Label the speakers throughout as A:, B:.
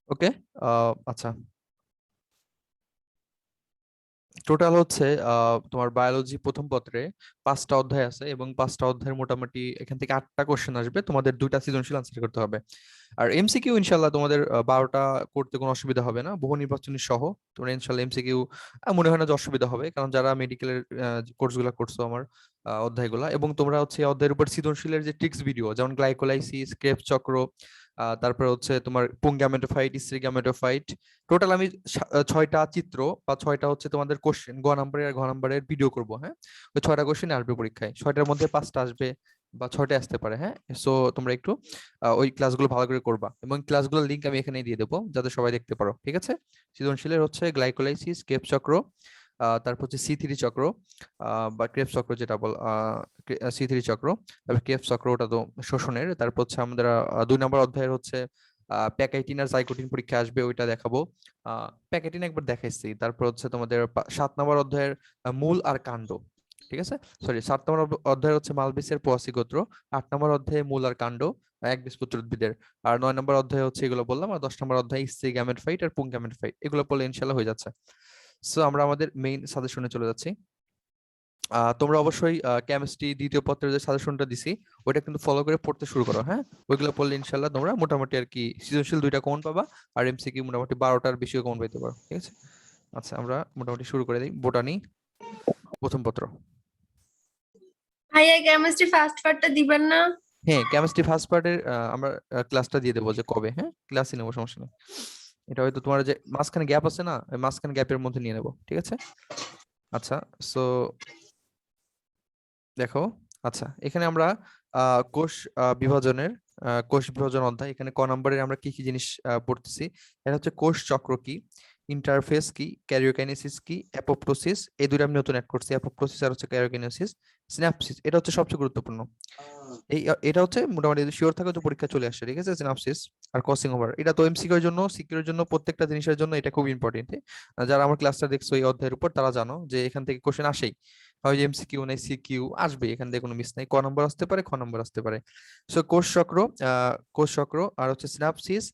A: ওকে। আচ্ছা, টোটাল হচ্ছে তোমার বায়োলজি প্রথম পত্রে 5টা অধ্যায় আছে এবং 5টা অধ্যায়ের মোটামুটি এখান থেকে 8টা কোশ্চেন আসবে, তোমাদের 2টা সৃজনশীল আনসার করতে হবে। আর এমসিকিউ ইনশাল্লাহ তোমাদের 12টা করতে কোনো অসুবিধা হবে না, বহু নির্বাচনী সহ। তোমরা ইনশাল্লাহ এমসিকিউ মনে হয় না যে অসুবিধা হবে, কারণ যারা মেডিকেলের কোর্সগুলো করছো আমার অধ্যায়গুলা, এবং তোমরা হচ্ছে এই অধ্যায়ের উপর সৃজনশীলের যে ট্রিক্স ভিডিও, যেমন গ্লাইকোলাইসিস, ক্রেবস চক্র, তারপরে হচ্ছে তোমার পুংগ্যামেটোফাইট, স্ত্রী গ্যামেটোফাইট, টোটাল আমি 6টা চিত্র বা 6টা হচ্ছে তোমাদের কোশ্চেন, গ নাম্বারের আর ঘ নাম্বারের ভিডিও করবো। হ্যাঁ, ওই 6টা কোশ্চেন আসবে পরীক্ষায়, 6টার মধ্যে 5টা আসবে বা 6টা আসতে পারে। হ্যাঁ, সো তোমরা একটু ওই ক্লাসগুলো ভালো করে করবা, এবং ক্লাসগুলোর লিংক আমি এখানে দিয়ে দেবো যাতে সবাই দেখতে পারো। ঠিক আছে? সৃজনশীলের হচ্ছে গ্লাইকোলাইসিস, ক্রেবস চক্র, তারপর হচ্ছে সি3 চক্র, বা ক্রেবস চক্র যেটা বল, সি3 চক্র, তারপর ক্রেবস চক্র ওটা তো শোষণের। তারপর হচ্ছে আমাদের 2 নম্বর অধ্যায়ের হচ্ছে প্যাকাইটিন আর জাইকোটিন পরীক্ষা আসবে, ওইটা দেখাবো। প্যাকেটিন একবার দেখাইছি। তারপর হচ্ছে তোমাদের 7 নম্বর অধ্যায়ের মূল আর কাণ্ড। ঠিক আছে, সরি, 7 নম্বর অধ্যায় হচ্ছে মালবেসের পোয়াসি গোত্র। 8 নম্বর অধ্যায়ে মূল আর কাণ্ড একবীজপত্রী উদ্ভিদের। আর 9 নম্বর অধ্যায় হচ্ছে এগুলো বললাম। আর 10 নম্বর অধ্যায় স্ত্রী গ্যামেটফাইট আর পুং গ্যামেটফাইট, এগুলো পড়লে ইনশাল্লাহ হয়ে যাচ্ছে। সো আমরা আমাদের মেইন সাজেশনে চলে যাচ্ছি। তোমরা অবশ্যই কেমিস্ট্রি দ্বিতীয় পত্রের যে সাজেশনটা দিছি ওইটা কিন্তু ফলো করে পড়তে শুরু করো। হ্যাঁ, ওইগুলো পড়লে ইনশাল্লাহ তোমরা মোটামুটি আর কি সৃজনশীল 2টা কমন পাবা, আর এমসিকিউ মোটামুটি 12টার বেশিও কমন পাইতে পারো। ঠিক আছে? আচ্ছা, আমরা মোটামুটি শুরু করে দিই। বোটানি প্রথম পত্র।
B: ভাইয়া কেমিস্ট্রি ফার্স্ট পার্টটা দিবেন না?
A: হ্যাঁ, কেমিস্ট্রি ফার্স্ট পার্টের আমরা ক্লাসটা দিয়ে দেবো যে কবে। হ্যাঁ, ক্লাসই নেবো, সমস্যা নেই। এটা হয়তো তোমার যে মাঝখানে গ্যাপ আছে না, ওই মাঝখানে গ্যাপের মধ্যে নিয়ে নেবো। ঠিক আছে? আচ্ছা, সো দেখো। আচ্ছা, এখানে আমরা কোষ বিভাজনের কোষ বিভাজন অধ্যায়, এখানে ক নম্বরের আমরা কি কি জিনিস পড়তেছি। এটা হচ্ছে কোষ চক্র কি, ইন্টারফেস কি, ক্যারিওকাইনেসিস কি, অ্যাপোপ্টোসিস, এই দুটো আমি নতুন অ্যাড করছি, অ্যাপোপ্টোসিস আর হচ্ছে ক্যারিওকাইনেসিস। সিনাপসিস এটা হচ্ছে সবচেয়ে গুরুত্বপূর্ণ। এটা হচ্ছে মোটামুটি শিওর থাকে যে পরীক্ষা চলে আসছে। ঠিক আছে? সিনাপসিস আর ক্রসিং ওভার, এটা তো এমসিকিউ এর জন্য, সিকিউর এর জন্য, প্রত্যেকটা জিনিসের জন্য এটা খুব ইম্পর্টেন্ট। যারা আমার ক্লাসটা দেখছো এই অধ্যায়ের উপর তারা জানো যে এখান থেকে কোশ্চেন আসেই, হয় এমসিকিউ নাই সিকিউ আসবে, এখান থেকে কোনো মিস নাই। ক নম্বর আসতে পারে, খ নম্বর আসতে পারে। সো কোষ চক্র আর হচ্ছে সিনাপসিস,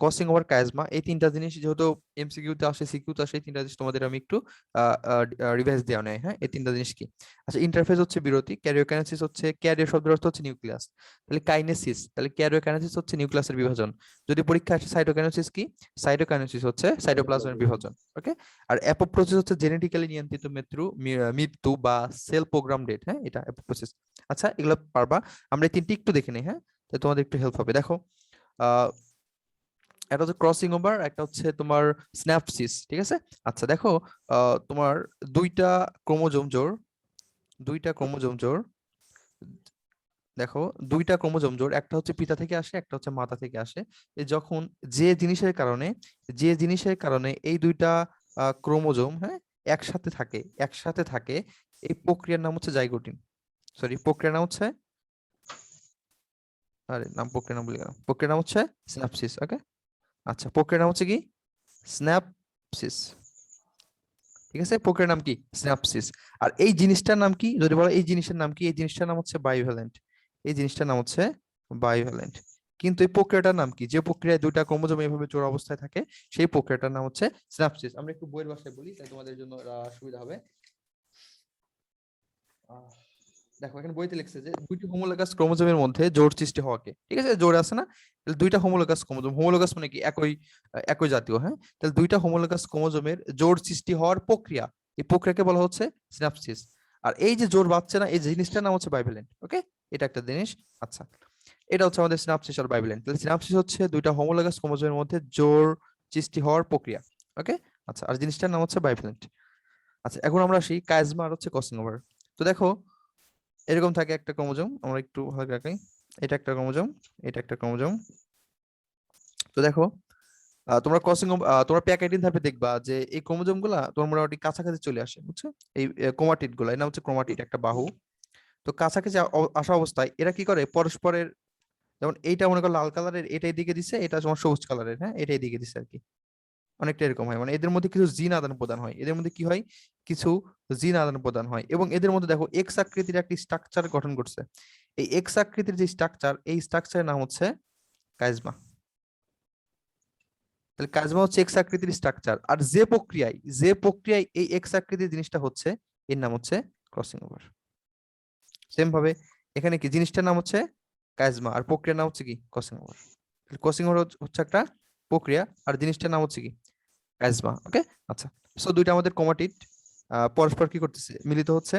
A: ক্রসিং ওভার, কাইজমা, এই 3টা জিনিস যেহেতু এমসিকিউ তে আসে, সিকিউ তে আসে, এই 3টা জিনিস তোমাদের আমি একটু রিভাইজ দেওয়া নেই। হ্যাঁ, এই 3টা জিনিস কি? আচ্ছা, ইন্টারফেস হচ্ছে বিরতি, ক্যারিওকাইনেসিস হচ্ছে, ক্যারিও শব্দের অর্থ হচ্ছে নিউক্লিয়াস, তাহলে কাইনেসিস, তাহলে ক্যারিওকাইনেসিস হচ্ছে নিউক্লিয়াসের বিভাজন। যদি পরীক্ষা আসে সাইটোকাইনেসিস কি, সাইটোকাইনেসিস হচ্ছে সাইটোপ্লাজমের বিভাজন। ওকে। আর অ্যাপোপ্টোসিস হচ্ছে জেনেটিক্যালি নিয়ন্ত্রিত মৃত্যু বা সেল প্রোগ্রাম ডেট। হ্যাঁ, এটা অ্যাপোপ্টোসিস। আচ্ছা, এগুলো পারবা। আমরা এই 3টি একটু দেখে নিই। হ্যাঁ, তাই তোমাদের একটু হেল্প হবে। দেখো, আহ একটা হচ্ছে ক্রসিং ওভার, একটা হচ্ছে তোমার স্ন্যাপসিস। ঠিক আছে? আচ্ছা দেখো, তোমার দুইটা ক্রোমোজোম জোড়, দুইটা ক্রোমোজোম জোড়, দেখো, দুইটা ক্রোমোজোম জোড়, একটা হচ্ছে পিতা থেকে আসে, একটা হচ্ছে মাতা থেকে আসে। যখন যে জিনিসের কারণে এই দুইটা ক্রোমোজোম, হ্যাঁ, একসাথে থাকে, এই প্রক্রিয়ার নাম হচ্ছে জাইগোটিন। সরি, প্রক্রিয়ার নাম হচ্ছে, আরে নাম প্রক্রিয়ার নাম বলে গেলাম, প্রক্রিয়ার নাম হচ্ছে সিনাপসিস। ওকে। আচ্ছা, প্রক্রিয়ার নাম হচ্ছে কি? স্ন্যাপসিস। ঠিক আছে? প্রক্রিয়ার নাম কি? সিনাপসিস। আর এই জিনিসটার নাম কি যদি বলো, এই জিনিসের নাম কি? এই জিনিসটার নাম হচ্ছে বাইভ্যালেন্ট। এই জিনিসটার নাম হচ্ছে বাইভ্যালেন্ট। কিন্তু এই প্রক্রিয়াটার নাম কি? যে প্রক্রিয়ায় দুইটা ক্রোমোজোম এইভাবে জোড়া অবস্থায় থাকে, সেই প্রক্রিয়াটার নাম হচ্ছে সিনাপসিস। আমরা একটু বইয়ের ভাষায় বলি, তাই তোমাদের জন্য সুবিধা হবে। আহ, দেখো, এখানে বইতে লিখছে যে দুইটি হোমোলোগাস ক্রোমোজোমের মধ্যে জোড় সৃষ্টি হওয়াকে, ঠিক আছে, জোড় আছে না, তাহলে দুইটা হোমোলোগাস ক্রোমোজোম, হোমোলোগাস মানে কি? একই জাতীয়। হ্যাঁ, তাহলে দুইটা হোমোলোগাস ক্রোমোজোমের জোড় সৃষ্টি হওয়ার প্রক্রিয়া, এই প্রক্রিয়াকে বলা হচ্ছে সিনাপসিস। আর এই যে জোড় বাঁধছে না, এই জিনিসটার নাম হচ্ছে বাইভ্যালেন্ট। ওকে, এটা একটা জিনিস। আচ্ছা, এটা হচ্ছে আমাদের সিনাপসিস আর বাইভ্যালেন্ট। তাহলে সিনাপসিস হচ্ছে দুইটা হোমোলোগাস ক্রোমোজোমের মধ্যে জোড় সৃষ্টি হওয়ার প্রক্রিয়া। ওকে। আচ্ছা, আর জিনিসটার নাম হচ্ছে বাইভ্যালেন্ট। আচ্ছা, এখন আমরা আসি কাইজমা আর হচ্ছে ক্রসিং ওভার। তো দেখো, এরকম থাকে একটা ক্রোমোজোম, আমরা একটু হালকা রাখাই, এটা একটা ক্রোমোজোম, এটা একটা ক্রোমোজোম। তো দেখো, তোমরা প্যাকেটিন ধাপে দেখবা যে এই ক্রোমোজোম গুলা তোমার মোটামুটি কাছাকাছি চলে আসে, বুঝছো? এই ক্রোমাটিড গুলা, এর নাম হচ্ছে ক্রোমাটিড, একটা বাহু। তো কাছাকাছি আসা অবস্থায় এরা কি করে পরস্পরের, যেমন এইটা মনে করো লাল কালারের, এটা এদিকে দিছে, এটা তোমার সবুজ কালারের, হ্যাঁ, এটা এদিকে দিছে আর কি। অনেকটা এরকম হয়, মানে এদের মধ্যে কিছু জিন আদান প্রদান হয়, এদের মধ্যে কি হয়, কিছু জিন আদান প্রদান হয়। এবং এদের মধ্যে দেখো এক্স আকৃতির একটি স্ট্রাকচার গঠন করছে। এই এক্স আকৃতির যে স্ট্রাকচার, এই স্ট্রাকচারের নাম হচ্ছে কাইজমা। তাহলে কাজমা হচ্ছে এক্স আকৃতির স্ট্রাকচার, আর যে প্রক্রিয়ায় এই এক্স আকৃতির জিনিসটা হচ্ছে এর নাম হচ্ছে ক্রসিং ওভার। সেম ভাবে এখানে কি জিনিসটার নাম হচ্ছে কাজমা আর প্রক্রিয়ার নাম হচ্ছে কি ক্রসিং ওভার। ক্রসিং ওভার হচ্ছে একটা প্রক্রিয়া আর জিনিসটার নাম হচ্ছে কি কাজমা। ওকে, আচ্ছা। সো দুইটা আমাদের কমাটিড পরস্পর কি করতেছে, মিলিত হচ্ছে,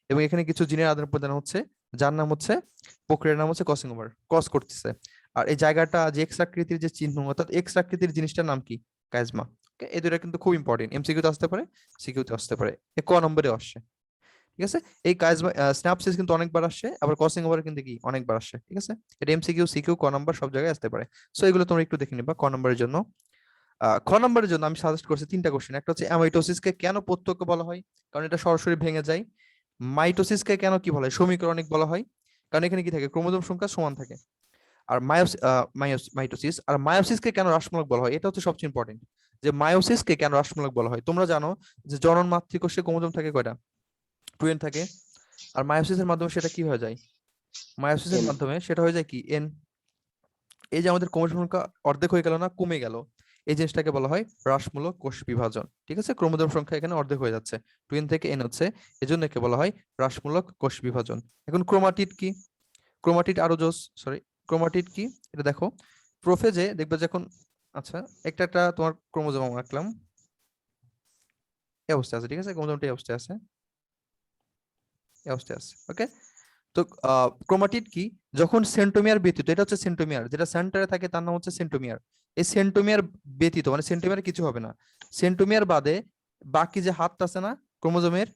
A: এবং এখানে কিছু জিনের আদান প্রদান হচ্ছে, যার নাম হচ্ছে, প্রক্রিয়ার নাম হচ্ছে ক্রসিং ওভার, ক্রস করতেছে। আর এই জায়গাটা যে এক্স আকৃতির যে চিহ্ন, অর্থাৎ এক্স আকৃতির জিনিসটার নাম কি কাজমা। ওকে, এই দুটো কিন্তু খুব ইম্পর্টেন্ট, এমসিকিউতে আসতে পারে, সিকিউতে আসতে পারে, ক নম্বরে আসছে। ঠিক আছে, এই কাজমা স্ন্যাপসিস কিন্তু অনেকবার আসছে, আবার ক্রসিং ওভার কিন্তু কি অনেকবার আসছে। ঠিক আছে, এটা এমসিকিউ, সিকিউ, ক নম্বর সব জায়গায় আসতে পারে। সো এগুলো তোমরা একটু দেখে নিবা ক নম্বরের জন্য। খ নম্বরের জন্য আমি সাজেস্ট করছি তিনটা কোশ্চেন। একটা হচ্ছে অ্যামাইটোসিসকে কেন প্রত্যক্ষ বলা হয়, কারণ এটা সরাসরি ভেঙে যায়। মাইটোসিসকে কেন কি বলা হয়, সমীকরণিক বলা হয়, কারণ এখানে কি থাকে, ক্রোমোজোম সংখ্যা সমান থাকে। আর মাইটোসিস আর মায়োসিসকে কেন রাসমূলক বলা হয়, এটা হচ্ছে সবচেয়ে ইম্পর্টেন্ট, যে মায়োসিসকে কেন রাসমূলক বলা হয়। তোমরা জানো যে জনন মাতৃকোষে ক্রোমোজোম থাকে কয়টা, 2n থাকে। আর মায়োসিসের মাধ্যমে সেটা কি হয়ে যায়, মায়োসিসের
C: এন।
A: মাধ্যমে সেটা হয়ে যায় কি n। এই যে আমাদের ক্রোমোজোম সংখ্যা অর্ধেক হয়ে গেল না, কমে গেল, এই জিনিসটাকে বলা হয় হ্রাসমূলক কোষ বিভাজন। ঠিক আছে, ক্রোমোজোম সংখ্যা এখানে অর্ধেক হয়ে যাচ্ছে, 2n থেকে n হচ্ছে, এজন্য একে বলা হয় হ্রাসমূলক কোষ বিভাজন। এখন ক্রোমাটিড কি, ক্রোমাটিড আরো জোস, সরি, ক্রোমাটিড কি এটা দেখো, প্রোফেজে দেখবে যখন, আচ্ছা, একটা একটা তোমার ক্রোমোজোম আঁকলাম, এই অবস্থায় আছে। ঠিক আছে, ক্রোমোজোমটা এই অবস্থায় আছে, এই অবস্থায় আছে। ওকে, তো ক্রোমাটিড কি, যখন সেন্টোমিয়ার ব্যতীত, এটা হচ্ছে সেন্টোমিয়ার, যেটা সেন্টারে থাকে তার নাম হচ্ছে সেন্টোমিয়ার। এই সেন্টোমিয়ার ব্যতীত মানে সেন্টোমিয়ার কিছু হবে না, সেন্টোমিয়ার বাদে বাকি যে হাতটা আছে না ক্রোমোজোমের,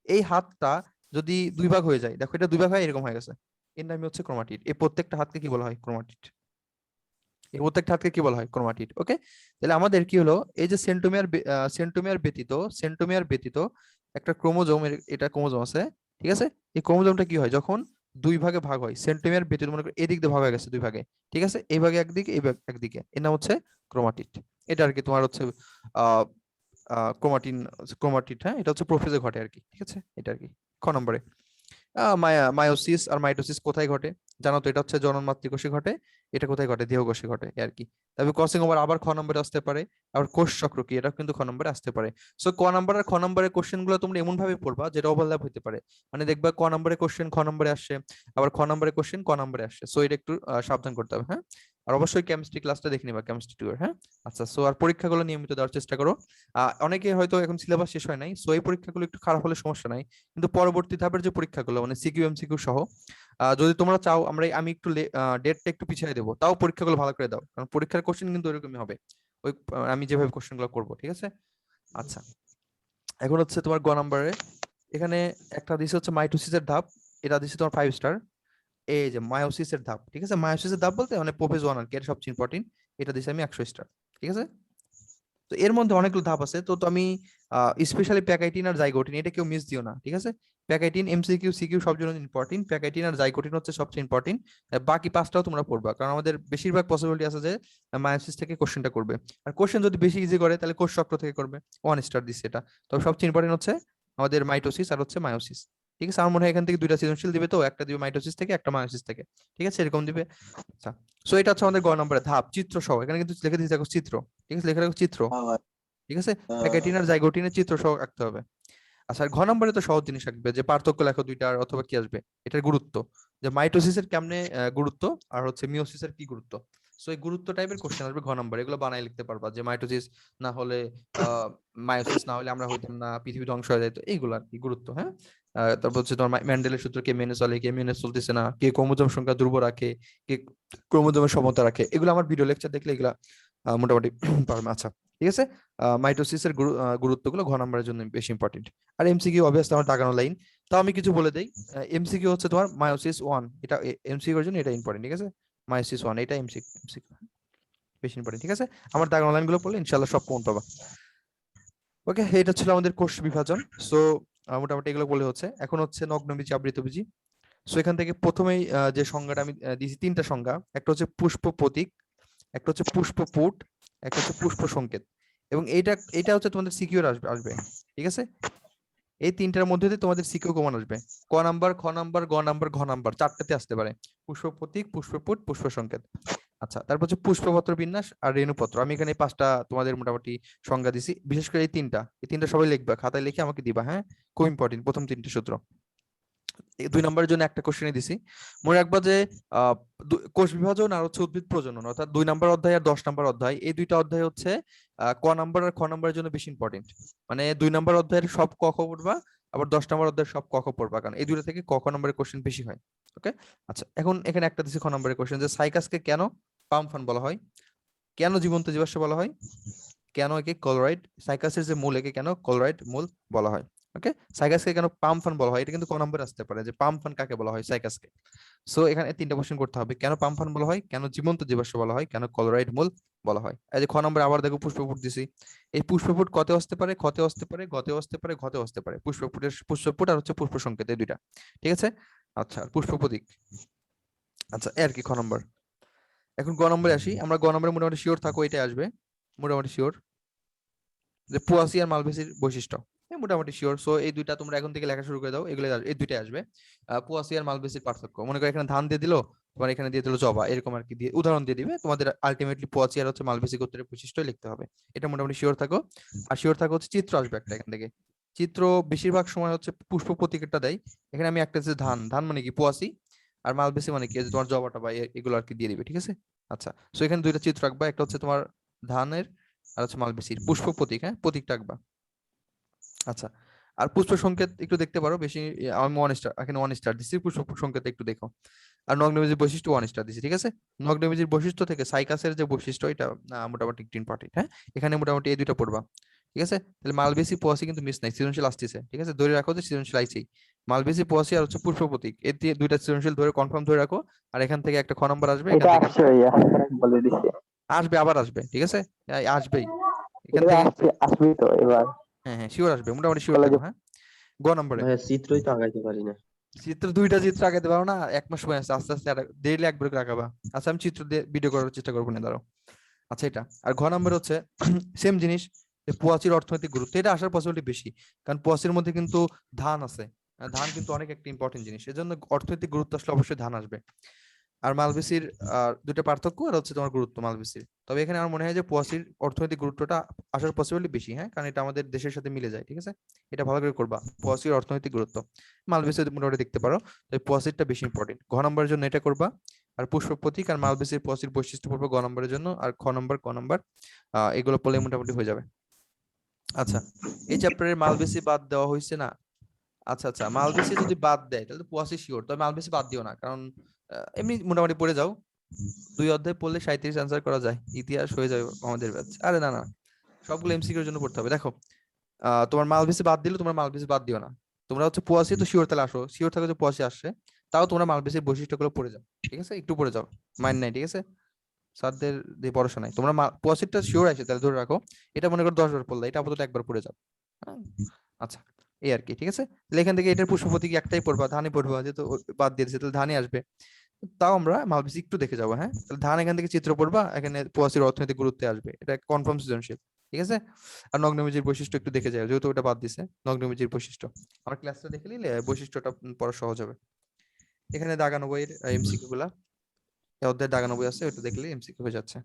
A: এই হাতটা যদি দুই ভাগ হয়ে যায়, দেখো এটা দুই ভাগ হয় এরকম হয়ে গেছে, এর নামই হচ্ছে ক্রোমাটিড। এই প্রত্যেকটা হাতকে কি বলা হয়, ক্রোমাটিড। এই প্রত্যেকটা হাতকে কি বলা হয়, ক্রোমাটিড। ওকে, তাহলে আমাদের কি হলো, এই যে সেন্টোমিয়ার ব্যতীত একটা ক্রোমোজোম, এটা ক্রোমোজোম আছে। ঠিক আছে, এই ক্রোমোজোমটা কি হয়, যখন দুই ভাগে ভাগ হয়, সেন্টোমিয়ার ব্যতীত, মনে করো এদিক দিয়ে ভাগ হয়ে গেছে দুই ভাগে। ঠিক আছে, এই ভাগে একদিকে, এই ভাগ একদিকে, এর নাম হচ্ছে ক্রোমাটিড। এটা আর কি তোমার হচ্ছে আহ ক্রোমাটিন, ক্রোমাটিড, হ্যাঁ, এটা হচ্ছে প্রোফেজে ঘটে আর কি। ঠিক আছে, এটা আর কি খ নম্বরে। মায়োসিস আর মাইটোসিস কোথায় ঘটে জানো তো, এটা হচ্ছে জনন মাতৃকোষে ঘটে, এটা কোথায় ঘটে, দেহকোষে ঘটে, এই আর কি। তবে ক্রসিং ওভার আবার খ নম্বরে আসতে পারে, আবার কোষ চক্র কি, এটা কিন্তু খ নম্বরে আসতে পারে। সো ক নম্বর আর খ নম্বরের কোশ্চেন গুলো তোমরা এমন ভাবে পড়বা যেটা ওভারল্যাপ হতে পারে, মানে দেখবা ক নম্বরে কোশ্চেন খ নম্বরে আসছে, আবার খ নম্বরে কোশ্চেন ক নম্বরে আসছে। সো এটা একটু সাবধান করতে হবে, হ্যাঁ। আর অবশ্যই কেমিস্ট্রি ক্লাসটা দেখে নিবা, কেমিস্ট্রি টু এর, হ্যাঁ। আচ্ছা, সো আর পরীক্ষাগুলো নিয়মিত দেওয়ার চেষ্টা করো। অনেকে হয়তো এখন সিলেবাস শেষ হয় নাই, সো এই পরীক্ষাগুলো একটু খারাপ হলে সমস্যা নাই, কিন্তু পরবর্তী ধাপের যে পরীক্ষাগুলো মানে সিকিউ এমসিকিউ সহ, যদি তোমরা চাও আমি একটু ডেটটা একটু পিছিয়ে দেবো, তাও পরীক্ষাগুলো ভালো করে দাও, কারণ পরীক্ষার কোশ্চেন কিন্তু এরকমই হবে, ওই আমি যেভাবে কোশ্চেন গুলো করবো। ঠিক আছে, আচ্ছা। এখন হচ্ছে তোমার গ নাম্বারে, এখানে একটা দিছে হচ্ছে মাইটোসিসের ধাপ, এটা দিছে তোমার 5 স্টার। এই যে মায়োসিসের ধাপ, ঠিক আছে, মায়োসিসের ধাপ বলতে মানে প্রোফেজ 1 আর কি, এটা সবচেয়ে ইম্পর্টেন্ট, এটা দিছে আমি 100 স্টার। ঠিক আছে, তো এর মধ্যে অনেকগুলো ধাপ আছে, তো আমি স্পেশালি প্যাকাইটিন আর জাইগোটিন এটা কেউ মিস দিও না। ঠিক আছে, প্যাকাইটিন এমসিকিউ সিকিউ সব জন্য ইম্পর্টেন্ট, প্যাকাইটিন আর জাইগোটিন হচ্ছে সবচেয়ে ইম্পর্টেন্ট। বাকি পাঁচটাও তোমরা পড়বা, কারণ আমাদের বেশিরভাগ পসিবিলিটি আছে যে মায়োসিস থেকে কোশ্চেনটা করবে, আর কোশ্চেন যদি বেশি ইজি করে তাহলে কোষ চক্র থেকে করবে, 1 স্টার দিচ্ছে এটা। তবে সবচেয়ে ইম্পর্টেন্ট হচ্ছে আমাদের মাইটোসিস আর হচ্ছে মায়োসিস। ঠিক আছে, আমার মনে হয় এখান থেকে দুইটা সৃজনশীল দিবে, তো একটা দিবে মাইটোসিস থেকে, একটা মায়োসিস থেকে। ঠিক আছে, এরকম দিবে। আচ্ছা, সো এটা হচ্ছে আমাদের গ নম্বরের ধাপ, চিত্র সহ, এখানে কিন্তু লিখে দিতে থাকো চিত্র। ঠিক আছে, লিখে রাখো চিত্র। ঠিক আছে, প্যাকেটিন আর জাইগোটিনের চিত্র সহ আঁকতে হবে। আচ্ছা, আর ঘ নম্বরে তো সহজ জিনিস আসবে, যে পার্থক্য লেখো দুইটার, অথবা কি আসবে এটার গুরুত্ব, যে মাইটোসিসের কেমনে গুরুত্ব, আর হচ্ছে মিওসিসের কি গুরুত্ব। সো এই গুরুত্ব টাইপের কোশ্চেন আসবে ঘ নম্বরে, এগুলো বানায় লিখতে পারবা, যে মাইটোসিস না হলে মায়োসিস না হলে আমরা হইতাম না, পৃথিবী ধ্বংস হয়ে যেত, এইগুলো আর কি গুরুত্ব, হ্যাঁ। তারপর হচ্ছে তোমার ম্যান্ডেলের সূত্র, কে মেনে চলে, কে মেনে চলতেছে না, কে ক্রোমোজোম সংখ্যা দুর্বল রাখে, কে ক্রোমোজোমের সমতা রাখে, এগুলো আমার ভিডিও লেকচার দেখলে এগুলা মোটামুটি পারবে। আচ্ছা, ঠিক আছে, মাইটোসিসের গুরুত্বগুলো ঘ নম্বরের জন্য বেশি ইম্পর্টেন্ট। আর এমসিকিউ অবভিয়াসলি আমার দাগানো লাইন, তাও আমি কিছু বলে দেই। এমসিকিউ হচ্ছে তোমার মায়োসিস 1, এটা এমসিকিউ এর জন্য এটা ইম্পর্টেন্ট। ঠিক আছে, মায়োসিস 1 এটা এমসিকিউ বেশি ইম্পর্টেন্ট। ঠিক আছে, আমার দাগানো লাইন গুলো পড়লে ইনশাআল্লাহ সব কমন পাবা। ওকে, এটা ছিল আমাদের কোষ বিভাজন। সো মোটামুটি এগুলো বলে হচ্ছে, এখন হচ্ছে নগ্নবীজি আবৃতবীজি। সো এখান থেকে প্রথমেই যে সংজ্ঞাটা আমি দিয়েছি, তিনটা সংজ্ঞা, একটা হচ্ছে পুষ্প প্রতীক, একটা হচ্ছে পুষ্পপুট, একটা হচ্ছে পুষ্প সংকেত, এবং এটা হচ্ছে তোমাদের সিকিউর আসবে। ঠিক আছে, এই তিনটার মধ্যে দিয়ে তোমাদের সিকিউ কমন আসবে, ক নাম্বার, খ নাম্বার, গ নাম্বার, ঘ নাম্বার, চারটাতে আসতে পারে, পুষ্প প্রতীক, পুষ্পপুট, পুষ্প সংকেত। আচ্ছা, তারপর হচ্ছে পুষ্পপত্র বিন্যাস আর রেণুপত্র। আমি এখানে এই 5টা তোমাদের মোটামুটি সংজ্ঞা দিছি, বিশেষ করে এই তিনটা সবাই লিখবা, খাতায় লিখে আমাকে দিবা, হ্যাঁ? খুব ইম্পর্টেন্ট প্রথম 3টে সূত্র। এই 2 নম্বরের জন্য একটা কোশ্চেনই দিছি, মনে রাখবা যে আহ, কোষ বিভাজন আর হচ্ছে উদ্ভিদ প্রজনন, অর্থাৎ 2 নম্বর অধ্যায় আর 10 নম্বর অধ্যায়, এই দুইটা অধ্যায় হচ্ছে ক নাম্বার আর খ নাম্বারের জন্য বেশি ইম্পর্টেন্ট। মানে 2 নম্বর অধ্যায়ের সব ক খ পড়বা, আবার 10 নম্বর অধ্যায়ের সব ক খ পড়বা, কারণ এই দুইটা থেকে ক খ নম্বরের কোশ্চেন বেশি হয়। ওকে, আচ্ছা, এখন এখানে একটা দিছি খ নম্বরের কোশ্চেন, যে সাইকাসকে কেন পাম ফান বলা হয়, কেন জীবন্ত জীবাশ্ম বলা হয়, কেন একে কলোরাইড, সাইকাসের যে মূল, একে কেন কলোরাইড মূল বলা হয়। ওকে, সাইকাসকে কেন পাম ফান বলা হয়, এটা কিন্তু ক নম্বরে আসতে পারে, যে পাম ফান কাকে বলা হয়, সাইকাসকে। সো এখানে 3টা কোশ্চেন করতে হবে, কেন পাম ফান বলা হয়, কেন জীবন্ত জীবাশ্ম বলা হয়, কেন কলোরাইড মূল বলা হয়। এই যে খ নম্বরে আবার দেখো পুষ্পপুট দিছি, এই পুষ্পপুট কতে আসতে পারে, খতে আসতে পারে, গতে আসতে পারে, ঘতে আসতে পারে। পুষ্পপুট আর হচ্ছে পুষ্প সংকেত, এই দুইটা, ঠিক আছে? আচ্ছা, আর পুষ্প প্রতীক, আচ্ছা এর কি খ নম্বর। এখন গ নম্বরে আসি আমরা, গ নম্বরে মোটামুটি শিওর থাকো, এটাই আসবে মোটামুটি শিওর, যে পোয়াসি আর মালভেসির বৈশিষ্ট্য, মোটামুটি শিওর। সো এই দুইটা তোমরা এখন থেকে লেখা শুরু করে দাও, এগুলো এই দুইটাই আসবে। পোয়াসি আর মালভেসির পার্থক্য, মনে করো এখানে ধান দিয়ে দিলো, তোমার এখানে দিয়ে দিলো জবা, এরকম আর কি দিয়ে উদাহরণ দিয়ে দিবে, তোমাদের আলটিমেটলি পোয়াসি আর হচ্ছে মালভেসি গোত্রের বৈশিষ্ট্য লিখতে হবে। এটা মোটামুটি শিওর থাকো। আর শিওর থাকো হচ্ছে চিত্র আসবে একটা এখান থেকে, চিত্র বেশিরভাগ সময় হচ্ছে পুষ্প প্রতীকেরটা দেয়। এখানে আমি একটা হচ্ছে ধান, ধান মানে কি পোয়াসি, আর মালভেসি মানে কি এই যে তোমার জবাটা বা এগুলো আর কি দিয়ে দিবে, ঠিক আছে? আচ্ছা, সো এখানে দুইটা চিত্র রাখবা, একটা হচ্ছে তোমার ধানের, আর হচ্ছে মালবেসির পুষ্প প্রতীক, হ্যাঁ প্রতীকটা আঁকবা। আচ্ছা, আর পুষ্প সংকেত একটু দেখতে পারো, বেশি আমি 1 স্টার, এখানে 1 স্টার দিচ্ছি, পুষ্প সংকেত একটু দেখো। আর নগ্নবীজির বৈশিষ্ট্য 1 স্টার দিচ্ছি, ঠিক আছে? নগ্নবীজির বৈশিষ্ট্য থেকে সাইকাসের যে বৈশিষ্ট্য, এটা মোটামুটি একটু ইম্পর্টেন্ট, হ্যাঁ? এখানে মোটামুটি এই দুইটা পড়বা, ঠিক আছে? তাহলে মালবেসি পোয়াসি কিন্তু মিস নাই, সৃজনশীল আসতেছে, ঠিক আছে? ধরে রাখো যে সৃজনশীল আইছেই, মালবেসি পোয়াসি আর হচ্ছে পুষ্প প্রতীক, এই দুইটা সৃজনশীল ধরে কনফার্ম ধরে রাখো। আর এখান থেকে একটা খ নম্বর আসবে, এখান
C: এটা
A: থেকে
C: আসছে ভাইয়া, বলে দিচ্ছে।
A: আসবে, আবার আসবে, ঠিক আছে? আসবেই এখান
C: এটা
A: থেকে।
C: আসছে, আসবেই তো এবার।
A: হ্যাঁ হ্যাঁ, শিওর আসবে, মোটামুটি শিওর
C: কলেজে
A: থাকো, হ্যাঁ? গ নম্বরে
D: ভাইয়া চিত্রই তো আগাইতে পারি না।
A: দুইটা চিত্র আগাতে পারো না, 1 মাস সময় আছে, আস্তে আস্তে ডেইলি একবার করে আঁকাবা। আচ্ছা, আমি চিত্র দিয়ে ভিডিও করার চেষ্টা করবো না, দাঁড়াও। আচ্ছা, এটা আর ঘ নম্বর হচ্ছে সেম জিনিস, যে পোয়াচির অর্থনৈতিক গুরুত্ব, এটা আসার পসিবিলিটি বেশি, কারণ পোয়াচির মধ্যে কিন্তু ধান আছে, ধান কিন্তু অনেক একটা ইম্পর্টেন্ট জিনিস, এজন্য অর্থনৈতিক গুরুত্ব আসলে অবশ্যই ধান আসবে। আর মালবেসির দুটো পার্থক্য আর হচ্ছে তোমার গুরুত্ব মালবেসির, তবে এখানে আমার মনে হয় যে পোয়াসির অর্থনৈতিক গুরুত্বটা আসার পসিবিলিটি বেশি, হ্যাঁ, কারণ এটা আমাদের দেশের সাথে মিলে যায়, ঠিক আছে? এটা ভালো করে করবা, পোয়াসির অর্থনৈতিক গুরুত্ব, মালবেসির মোটামুটি দেখতে পারো, তাই পোয়াসিরটা বেশি ইম্পর্টেন্ট। ঘ নম্বরের জন্য এটা করবা, আর পুষ্প প্রতীক আর মালবেসির পোয়াসির বৈশিষ্ট্য পড়বে গ নম্বরের জন্য, আর খ নম্বর ক নম্বর এগুলো পড়লে মোটামুটি হয়ে যাবে। আচ্ছা, এই চ্যাপ্টারে মালবেসি বাদ দেওয়া হয়েছে না? আচ্ছা আচ্ছা, মালবেসি যদি বাদ দেয় তাহলে তো পোয়াসি শিওর, তবে মালবেসি বাদ দিও না, কারণ এমনি মোটামুটি পড়ে যাও, 2 অধ্যায় পড়লে 37 অ্যান্সার করা যায়, ইতিহাস হয়ে যাবে আমাদের ব্যাচ। আরে না না, সবগুলো এমসিকিউর জন্য পড়তে হবে। দেখো তোমার মালবেসি বাদ দিলে, তোমার মালবেসি বাদ দিও না, তোমরা হচ্ছে পোয়াসি তো শিওর, তাহলে আসো শিওর থাকো যে পোয়াসি আসছে, তাও তোমরা মালবেসির বৈশিষ্ট্যগুলো পড়ে যাও, ঠিক আছে? একটু পড়ে যাও, মাইন্ড নাই, ঠিক আছে? স্যারদের দিয়ে পড়াশোনা নাই, তোমরা পোয়াসিটা শিওর আছে তাহলে ধরে রাখো, এটা মনে করো 10 বার পড়লে, এটা আপাতত একবার পড়ে যাও, হ্যাঁ? আচ্ছা, এই আর কি, ঠিক আছে? তাহলে এখান থেকে এটার পুষ্প প্রতীক একটাই পড়বা, ধানই পড়বা, যেহেতু বাদ দিয়েছে তাহলে ধানই আসবে। তাও আমরা মালবেসি একটু দেখে যাবো, হ্যাঁ? তাহলে ধান এখান থেকে চিত্র পড়বা, এখানে পোয়াসির অর্থনৈতিক গুরুত্বে আসবে, এটা কনফার্ম সৃজনশীল, ঠিক আছে? আর নগ্নবীজির বৈশিষ্ট্য একটু দেখে যাও, যেহেতু ওটা বাদ দিছে, নগ্নবীজির বৈশিষ্ট্য আমার ক্লাসটা দেখে নিলে বৈশিষ্ট্যটা পড়া সহজ হবে। এখানে দাগানো বইয়ের এমসিকিউ গুলা, এই অধ্যায়ে দাগানো বই আছে, ওটা দেখলে এমসিকিউ হয়ে যাচ্ছে।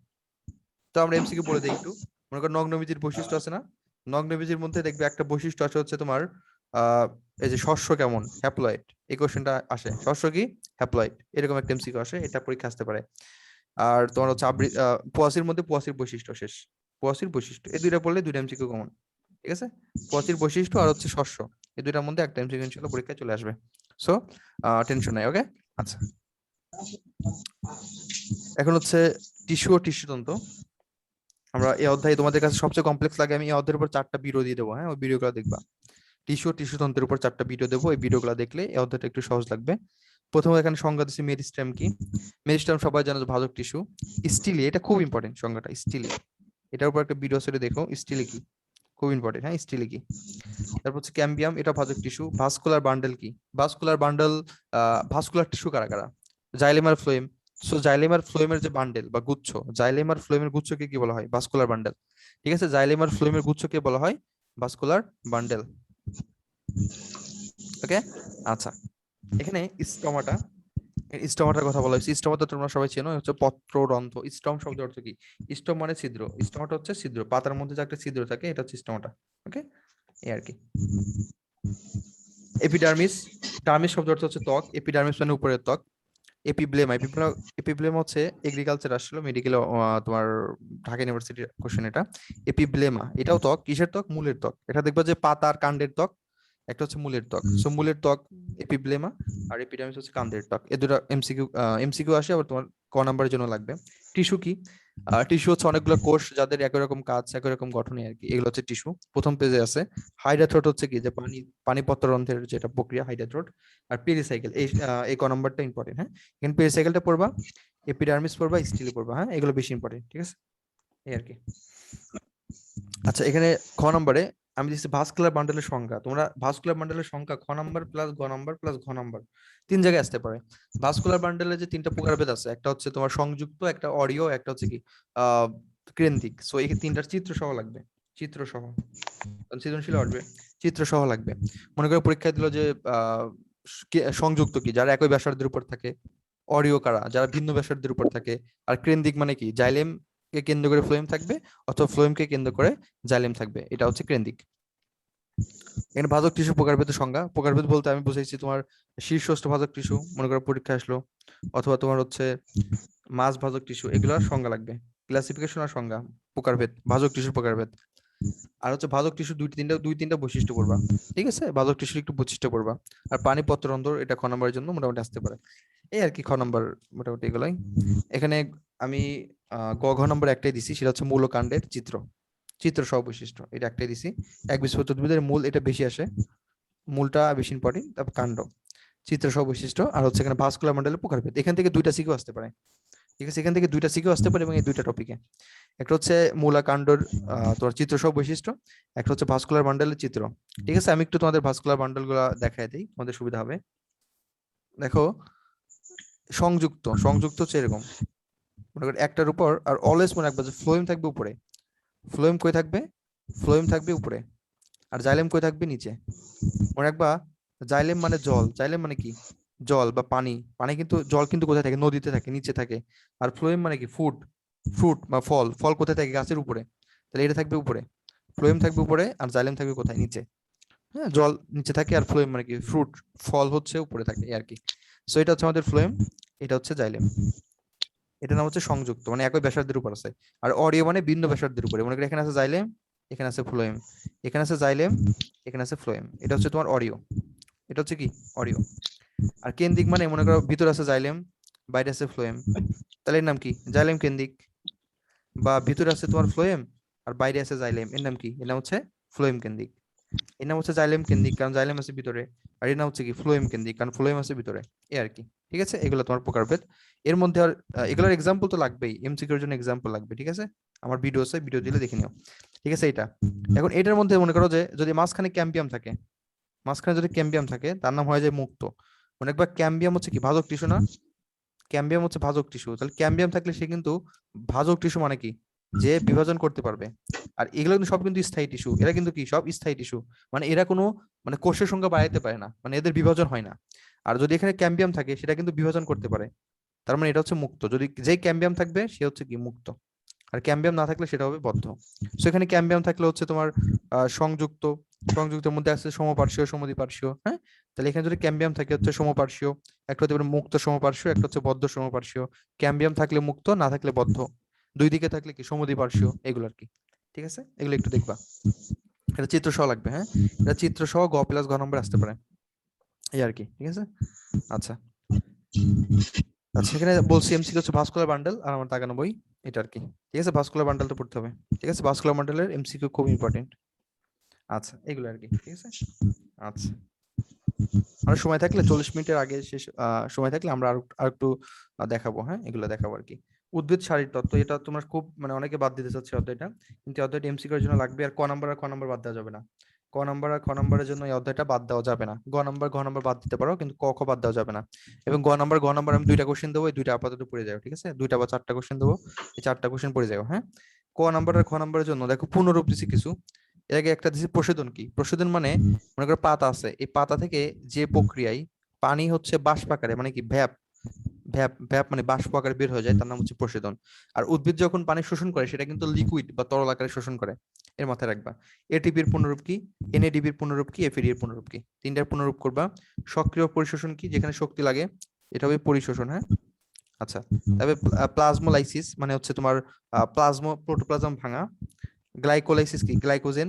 A: তো আমরা এমসিকিউ বলে দিই একটু। মনে করো নগ্নবীজির বৈশিষ্ট্য আছে না, নগ্নবীজির মধ্যে দেখবে একটা বৈশিষ্ট্য আছে হচ্ছে তোমার এই যে শস্য কেমন, হ্যাপ্লয়েড, এই কোশ্চেনটা আসে, শস্য কি হ্যাপ্লয়েড, এরকম একটা এমসিকিউ আসে, এটা পরীক্ষা আসতে পারে। আর তোমার হচ্ছে পোয়াসির মধ্যে পোয়াসির বৈশিষ্ট্য শেষ, পোয়াসির বৈশিষ্ট্য, এই দুইটা পড়লে 2টা এমসিকিউ কমন, ঠিক আছে? পোয়াসির বৈশিষ্ট্য আর হচ্ছে শস্য, এই দুইটার মধ্যে একটা এমসিকিউ ইনশাআল্লাহ পরীক্ষায় চলে আসবে। সো টেনশন নাই, ওকে? আচ্ছা, এখন হচ্ছে টিস্যু ও টিস্যু তন্ত্র। আমরা এই অধ্যায়ে তোমাদের কাছে সবচেয়ে কমপ্লেক্স লাগে, আমি এই অধ্যায়ের উপর 4টা ভিডিও দিয়ে দেবো, হ্যাঁ? ওই ভিডিওগুলো দেখবা, টিস্যু ও টিস্যু তন্ত্রের উপর 4টা ভিডিও দেবো, এই ভিডিওগুলো দেখলে এই অধ্যায়টা একটু সহজ লাগবে। প্রথমে এখানে সংজ্ঞা দিচ্ছি, মেরিস্টেম কি। মেরিস্টেম সবাই জানো যে ভাজক টিস্যু। স্টিলি, এটা খুব ইম্পর্টেন্ট সংজ্ঞাটা, স্টিলি, এটার উপর একটা ভিডিও সেটা দেখো, স্টিলি কি, খুব ইম্পর্টেন্ট, হ্যাঁ? স্টিলি কি। তারপর হচ্ছে ক্যাম্বিয়াম, এটা ভাজক টিস্যু। ভাস্কুলার বান্ডেল কি, ভাস্কুলার বান্ডেল, ভাস্কুলার টিস্যু কারা কারা? জাইলেমার ফ্লোয়েম, সো জাইলেমার ফ্লোয়েমের যে বান্ডেল বা গুচ্ছ, জাইলেমার ফ্লোয়েমের গুচ্ছকে কি বলা হয়? ভাস্কুলার বান্ডেল, ঠিক আছে? জাইলেমার ফ্লোয়েমের গুচ্ছকে বলা হয় ভাস্কুলার বান্ডেল, ওকে? আচ্ছা, এখানে স্টোমাটা, স্টোমাটার কথা বলা হয়েছে। স্টোমাটা তোমরা সবাই চেনো, হচ্ছে পত্ররন্ধ্র। স্টম শব্দের অর্থ কি? স্টম মানে ছিদ্র, স্টোমাটা হচ্ছে ছিদ্র, পাতার মধ্যে যে একটা ছিদ্র থাকে এটা হচ্ছে স্টোমাটা। ওকে, এই আর কি। এপিডার্মিস, ডার্মিস শব্দের অর্থ হচ্ছে ত্বক, এপিডার্মিস মানে উপরের ত্বক। এপিব্লেমা, এপিব্লেমা হচ্ছে এগ্রিকালচার আসলে মেডিকেল, তোমার ঢাকা ইউনিভার্সিটির কোশ্চেন এটা। এপিব্লেমা এটাও ত্বক, কিসের ত্বক? মূলের ত্বক। এটা দেখবা যে পাতার কাণ্ডের ত্বক, একটা হচ্ছে মূলের ত্বক। সো মূলের ত্বক এপিব্লেমা, আর এপিডার্মিস হচ্ছে কাণ্ডের ত্বক। এই দুটো এমসিকিউ আসে, আবার তোমার ক নাম্বারের জন্য লাগবে। টিস্যু কি? টিস্যু হচ্ছে অনেকগুলো কোষ যাদের একই রকম কাজ, একই রকম গঠনে আর কি, এগুলো হচ্ছে টিস্যু। প্রথম পেজে আছে। হাইড্রাথ্রোড হচ্ছে কি? যে পানি পত্ররন্ধ্রের যেটা প্রক্রিয়া, হাইড্রাথ্রোড। আর পেরিসাইকেল, এই ক নাম্বারটা ইম্পর্টেন্ট, হ্যাঁ। এখানে পেরিসাইকেলটা পড়বা, এপিডার্মিস পড়বা, স্টিল পড়বা, হ্যাঁ, এগুলো বেশি ইম্পর্টেন্ট, ঠিক আছে, এই আর কি। আচ্ছা, এখানে খ নম্বরে আমি দিচ্ছি ভাস্কুলার বান্ডেলের সংখ্যা। তোমরা ভাস্কুলার বান্ডেলের সংখ্যা খ নাম্বার প্লাস গ নাম্বার প্লাস ঘ নাম্বার তিন জায়গায় আসতে পারে। ভাস্কুলার বান্ডেলের যে তিনটা প্রকারভেদ আছে, একটা হচ্ছে তোমার সংযুক্ত, একটা অডিও, একটা হচ্ছে কি আহ কেন্দ্রিক। সো এই তিনটার চিত্র সহ লাগবে, চিত্র সহ। সৃজনশীল আসবে, চিত্র সহ লাগবে। মনে করো পরীক্ষায় দিল যে সংযুক্ত কি? যারা একই ব্যাসার্ধের উপর থাকে। অডিও কারা? যারা ভিন্ন ব্যাসার্ধের উপর থাকে। আর কেন্দ্রিক মানে কি? জাইলেম কে কেন্দ্র করে ফ্লোয়েম থাকবে, অথবা ফ্লোয়েমকে কেন্দ্র করে জাইলেম থাকবে, এটা হচ্ছে কেন্দ্রিক। এখানে ভাজক টিস্যু প্রকারভেদের সংজ্ঞা। প্রকারভেদ বলতে আমি বুঝাইছি তোমার শীর্ষস্থ ভাজক টিস্যু, মনে করো পরীক্ষা আসলো, অথবা তোমার হচ্ছে মাঝ ভাজক টিস্যু, এগুলোর সংজ্ঞা লাগবে। ক্লাসিফিকেশন আর সংজ্ঞা, প্রকারভেদ, ভাজক টিস্যুর প্রকারভেদ। আর হচ্ছে ভাজক টিস্যু দুই তিনটা বৈশিষ্ট্য পড়বা, ঠিক আছে, ভাজক টিস্যুর একটু বৈশিষ্ট্য পড়বা। আর পানি পত্ররন্ধ্র, এটা খ নম্বরের জন্য মোটামুটি আসতে পারে। এই আর কি খ নম্বর, মোটামুটি এগুলাই। এখানে আমি ঘ নম্বর একটাই দিছি, সেটা হচ্ছে মূল ও কাণ্ডের চিত্র, চিত্র সহ বৈশিষ্ট্য, এটা একটাই দিছি। এক বিশ পদ্ধতির মূল এটা বেশি আসে, মূলটা বেশি ইম্পর্টেন্ট, তারপর কাণ্ড, চিত্র সহ বৈশিষ্ট্য। আর হচ্ছে এখানে ভাস্কুলার মন্ডলের প্রকারভেদ। এখান থেকে দুইটা সিকিউ আসতে পারে, ঠিক আছে, এখান থেকে দুইটা সিকিউ আসতে পারে, এবং এই দুইটা টপিকে একটা হচ্ছে মূলাকাণ্ডর তোমার চিত্র সহ বৈশিষ্ট্য, একটা হচ্ছে ভাস্কুলার বান্ডেলের চিত্র। ঠিক আছে, আমি একটু তোমাদের ভাস্কুলার বান্ডেল গুলা দেখাই দিই, তোমাদের সুবিধা হবে। দেখো, সংযুক্ত, সংযুক্ত হচ্ছে এরকম, মনে করো একটার উপর, আর অলওয়েজ মনে রাখবে যে ফ্লোয়েম থাকবে উপরে। ফ্লোয়েম কই থাকবে? ফ্লোয়েম থাকবে উপরে, আর জাইলেম কই থাকবে? নিচে। মনে রাখবা, জাইলেম মানে জল, জাইলেম মানে কি? জল বা পানি। পানি কিন্তু, জল কিন্তু কোথায় থাকে? নদীতে থাকে, নিচে থাকে। আর ফ্লোয়েম মানে কি? ফুড, ফ্রুট বা ফল, ফল কোথায় থাকে? গাছের উপরে। তাহলে এটা থাকবে উপরে, ফ্লোয়েম থাকবে উপরে, আর জাইলেম থাকবে কোথায়? নিচে। হ্যাঁ, জল নিচে থাকে, আর ফ্লোয়েম মানে কি? ফ্রুট, ফল হচ্ছে উপরে থাকে, এই আর কি। সো এটা হচ্ছে আমাদের ফ্লোয়েম, এটা হচ্ছে জাইলেম। এটার নাম হচ্ছে সংযুক্ত, মানে একই ব্যাসার্ধের উপর আছে। আর অডিও মানে ভিন্ন ব্যাসার্ধের উপরে। মনে করি এখানে আছে জাইলেম, এখানে আছে ফ্লোয়েম, এখানে আছে জাইলেম, এখানে আছে ফ্লোয়েম, এটা হচ্ছে তোমার অডিও, এটা হচ্ছে কি? অডিও। আর কেন্দ্রিক মানে মনে করো ভিতরে আছে জাইলেম, বাইরে আছে ফ্লোয়েম, তাহলে এর নাম কি? জাইলেম কেন্দ্রিক। বা ভিতরে আছে তোমার ফ্লোয়েম, আর বাইরে আছে জাইলেম, এর নাম কি? এর নাম হচ্ছে ফ্লোয়েম কেন্দ্রিক। এর নাম হচ্ছে জাইলেম কেন্দ্রিক, কারণ জাইলেম আছে ভিতরে। আর এর নাম হচ্ছে কি? ফ্লোয়েম কেন্দ্রিক, কারণ ফ্লোয়েম আছে ভিতরে, এই আর কি। ঠিক আছে, এগুলো তোমার প্রকারভেদ। এর মধ্যে আর এগুলোর এক্সাম্পল তো লাগবেই, এমসিকিউর জন্য এক্সাম্পল লাগবে, ঠিক আছে। আমার ভিডিও আছে, ভিডিও দিলে দেখে নিও, ঠিক আছে। এটা এখন এটার মধ্যে মনে করো যে যদি মাঝখানে ক্যাম্বিয়াম থাকে, মাঝখানে যদি ক্যাম্বিয়াম থাকে, তার নাম হয়ে যায় মুক্ত। মনে একবার ক্যাম্বিয়াম হচ্ছে কি? ভাজক টিস্যু না? ক্যাম্বিয়াম হচ্ছে ভাজক টিস্যু। তাহলে ক্যাম্বিয়াম থাকলে সে কিন্তু ভাজক টিস্যু, মানে কি? যে বিভাজন করতে পারবে। আর এগুলো কিন্তু সব কিন্তু স্থায়ী টিস্যু, এরা কিন্তু কি? সব স্থায়ী টিস্যু। মানে এরা কোনো, মানে কোষের সংখ্যা বাড়াইতে পারে না, মানে এদের বিভাজন হয় না। আর যদি এখানে ক্যাম্বিয়াম থাকে, সেটা কিন্তু বিভাজন করতে পারে। তার মানে এটা হচ্ছে মুক্ত। যদি যেই ক্যাম্বিয়াম থাকবে, সে হচ্ছে কি? মুক্ত। আর ক্যাম্বিয়াম না থাকলে সেটা হবে বদ্ধ। সো এখানে ক্যাম্বিয়াম থাকলে হচ্ছে তোমার সংযুক্ত, সংযুক্তের মধ্যে আছে সমপার্শ্বীয়, সমদ্বিপার্শ্বীয়, হ্যাঁ। তাহলে এখানে যদি ক্যাম্বিয়াম থাকে হচ্ছে সমপার্শ্বীয়, একটা হতে পারে মুক্ত সমপার্শ্বীয়, একটা হচ্ছে বদ্ধ সমপার্শ্বীয়। ক্যাম্বিয়াম থাকলে মুক্ত, না থাকলে বদ্ধ। দুই দিকে থাকলে কি? সমদ্বিপার্শ্বীয়, এগুলো আর কি। ঠিক আছে, এগুলো একটু দেখবা, এটা চিত্র সহ লাগবে, হ্যাঁ। এটা চিত্র সহ গ প্লাস ঘ নম্বর আসতে পারে, এই আর কি। ঠিক আছে, আচ্ছা। আচ্ছা, এখানে বলছি এমসিকিউ হচ্ছে ভাস্কুলার বান্ডেল আর আমার তাকানো বই, এটা আর কি। ঠিক আছে, ভাস্কুলার বান্ডেল তো পড়তে হবে, ঠিক আছে, ভাস্কুলার বান্ডেলের এমসিকিউ খুব ইম্পর্টেন্ট। আচ্ছা, এগুলো আর কি, ঠিক আছে। আচ্ছা, আর সময় থাকলে 40 মিনিটের আগে শেষ, সময় থাকলে আমরা আর একটু দেখাবো, হ্যাঁ, এগুলো দেখাবো আর কি। উদ্ভিদ শারীর তত্ত্ব, এটা তোমার খুব, মানে অনেকে বাদ দিতে চাচ্ছে অধ্যায়টা, কিন্তু এই অধ্যায়টা এমসিকিউ এর জন্য লাগবে। আর ক নাম্বার আর খ নাম্বার বাদ দেওয়া যাবে না। ক নাম্বার আর খ নাম্বারের জন্য এই অধ্যায়টা বাদ দেওয়া যাবে না। গ নাম্বার ঘ নাম্বার বাদ দিতে পারো, কিন্তু ক খ বাদ দেওয়া যাবে না। এবং গ নাম্বার ঘ নাম্বার আমি দুইটা কোশ্চেন দেবো, এই দুইটা আপাতত পড়ে যাও, ঠিক আছে, দুইটা বা চারটা কোশ্চেন দেবো, এই চারটা কোশ্চেন পড়ে যাও, হ্যাঁ। ক নাম্বার আর খ নাম্বারের জন্য দেখো পুনরূপ দিছি কিছু। এর আগে একটা দিছি প্রশোধন। কি প্রশোধন? মানে মনে করো পাতা আছে, এই পাতা থেকে যে প্রক্রিয়ায় পানি হচ্ছে বাষ্প আকারে, মানে কি ভ্যাপ, ভ্যাপ ভ্যাপ মানে বাষ্প আকারে বের হয়ে যায়, তার নাম হচ্ছে প্রস্বেদন। আর উদ্ভিদ যখন পানি শোষণ করে সেটা কিন্তু লিকুইড বা তরল আকারে শোষণ করে, এর মাথায় রাখবা। এটিপির পূর্ণরূপ কি, এনএডিপির পূর্ণরূপ কি, এফএডি এর পূর্ণরূপ কি, তিনটার পূর্ণরূপ করবা। সক্রিয় পরিশোষণ কি, যেখানে শক্তি লাগে, এটা হবে পরিশোষণ। হ্যাঁ, আচ্ছা। তবে প্লাজমোলাইসিস মানে হচ্ছে তোমার প্রোটোপ্লাজম ভাঙা। গ্লাইকোলাইসিস কি, গ্লাইকোজেন,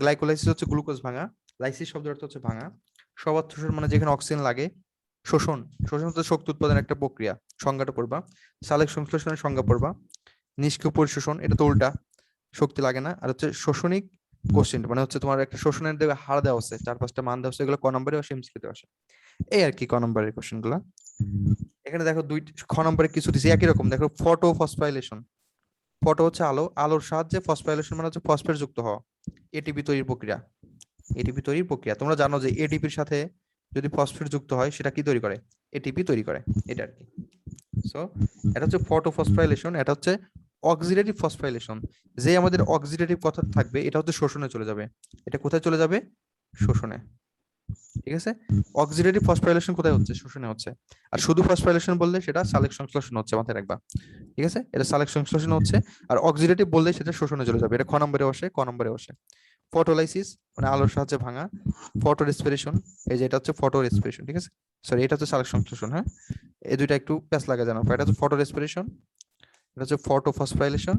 A: গ্লাইকোলাইসিস হচ্ছে গ্লুকোজ ভাঙা, লাইসিস শব্দের অর্থ হচ্ছে ভাঙা। সবাত মানে যেখানে অক্সিজেন লাগে। শোষণ, শোষণ হচ্ছে শক্তি উৎপাদনের একটা প্রক্রিয়া, সংজ্ঞাটা পড়বা। সালেক সংশ্লেষণের সংজ্ঞা পড়বা। নিষ্ক্রিয় পরিশোষণ, এটা তো উল্টা, শক্তি লাগে না। আর হচ্ছে শোষণিক কোশ্চেন মানে হচ্ছে তোমার একটা শোষণের দেবে হার দেওয়া আছে, 4-5টা মান দেওয়া আছে, এগুলো ক নম্বরে আসে, এমসিকিউ তে আসে। এই আর কি ক নম্বরের কোশ্চেন গুলা। এখানে দেখো খ নম্বরে কিছু দিছে একই রকম, দেখো ফটো ফসফাইলেশন। ফটো হচ্ছে আলো, আলোর সাহায্যে ফসফাইলেশন মানে হচ্ছে ফসফেট যুক্ত হওয়া, এটিপি তৈরির প্রক্রিয়া। এটিপি তৈরির প্রক্রিয়া, তোমরা জানো যে এটিপির সাথে যদি ফসফেট যুক্ত হয় সেটা কি তৈরি করে, এটিপি তৈরি করে, এটা আর কি। সো এটা হচ্ছে ফটো ফসফাইলেশন, এটা হচ্ছে অক্সিডেটিভ ফসফাইলেশন। যে আমাদের অক্সিডেটিভ কথা থাকবে এটা হচ্ছে শোষণে চলে যাবে। এটা কোথায় চলে যাবে, শোষণে। ঠিক আছে, অক্সিডেটিভ ফসফাইলেশন কোথায় হচ্ছে, শোষণে হচ্ছে। আর শুধু ফসফাইলেশন বললে সেটা সালেক সংশ্লেষণ হচ্ছে, মাথায় রাখবা। ঠিক আছে, এটা সালেক সংশ্লেষণ হচ্ছে। আর অক্সিডেটিভ বললে সেটা শোষণে চলে যাবে, এটা খ নম্বরে বসে, ক নম্বরে বসে। ফটোলাইসিস মানে আলোর সাহায্যে ভাঙা। ফটো রেসপিরেশন, এই যে এটা হচ্ছে ফটো রেসপিরেশন, ঠিক আছে, সরি এটা হচ্ছে সালেক সংশ্লেষণ। হ্যাঁ, এই দুইটা একটু প্যাচ লাগা জানো, এটা হচ্ছে ফটো রেসপিরেশন, এটা হচ্ছে ফটো ফসফাইলেশন,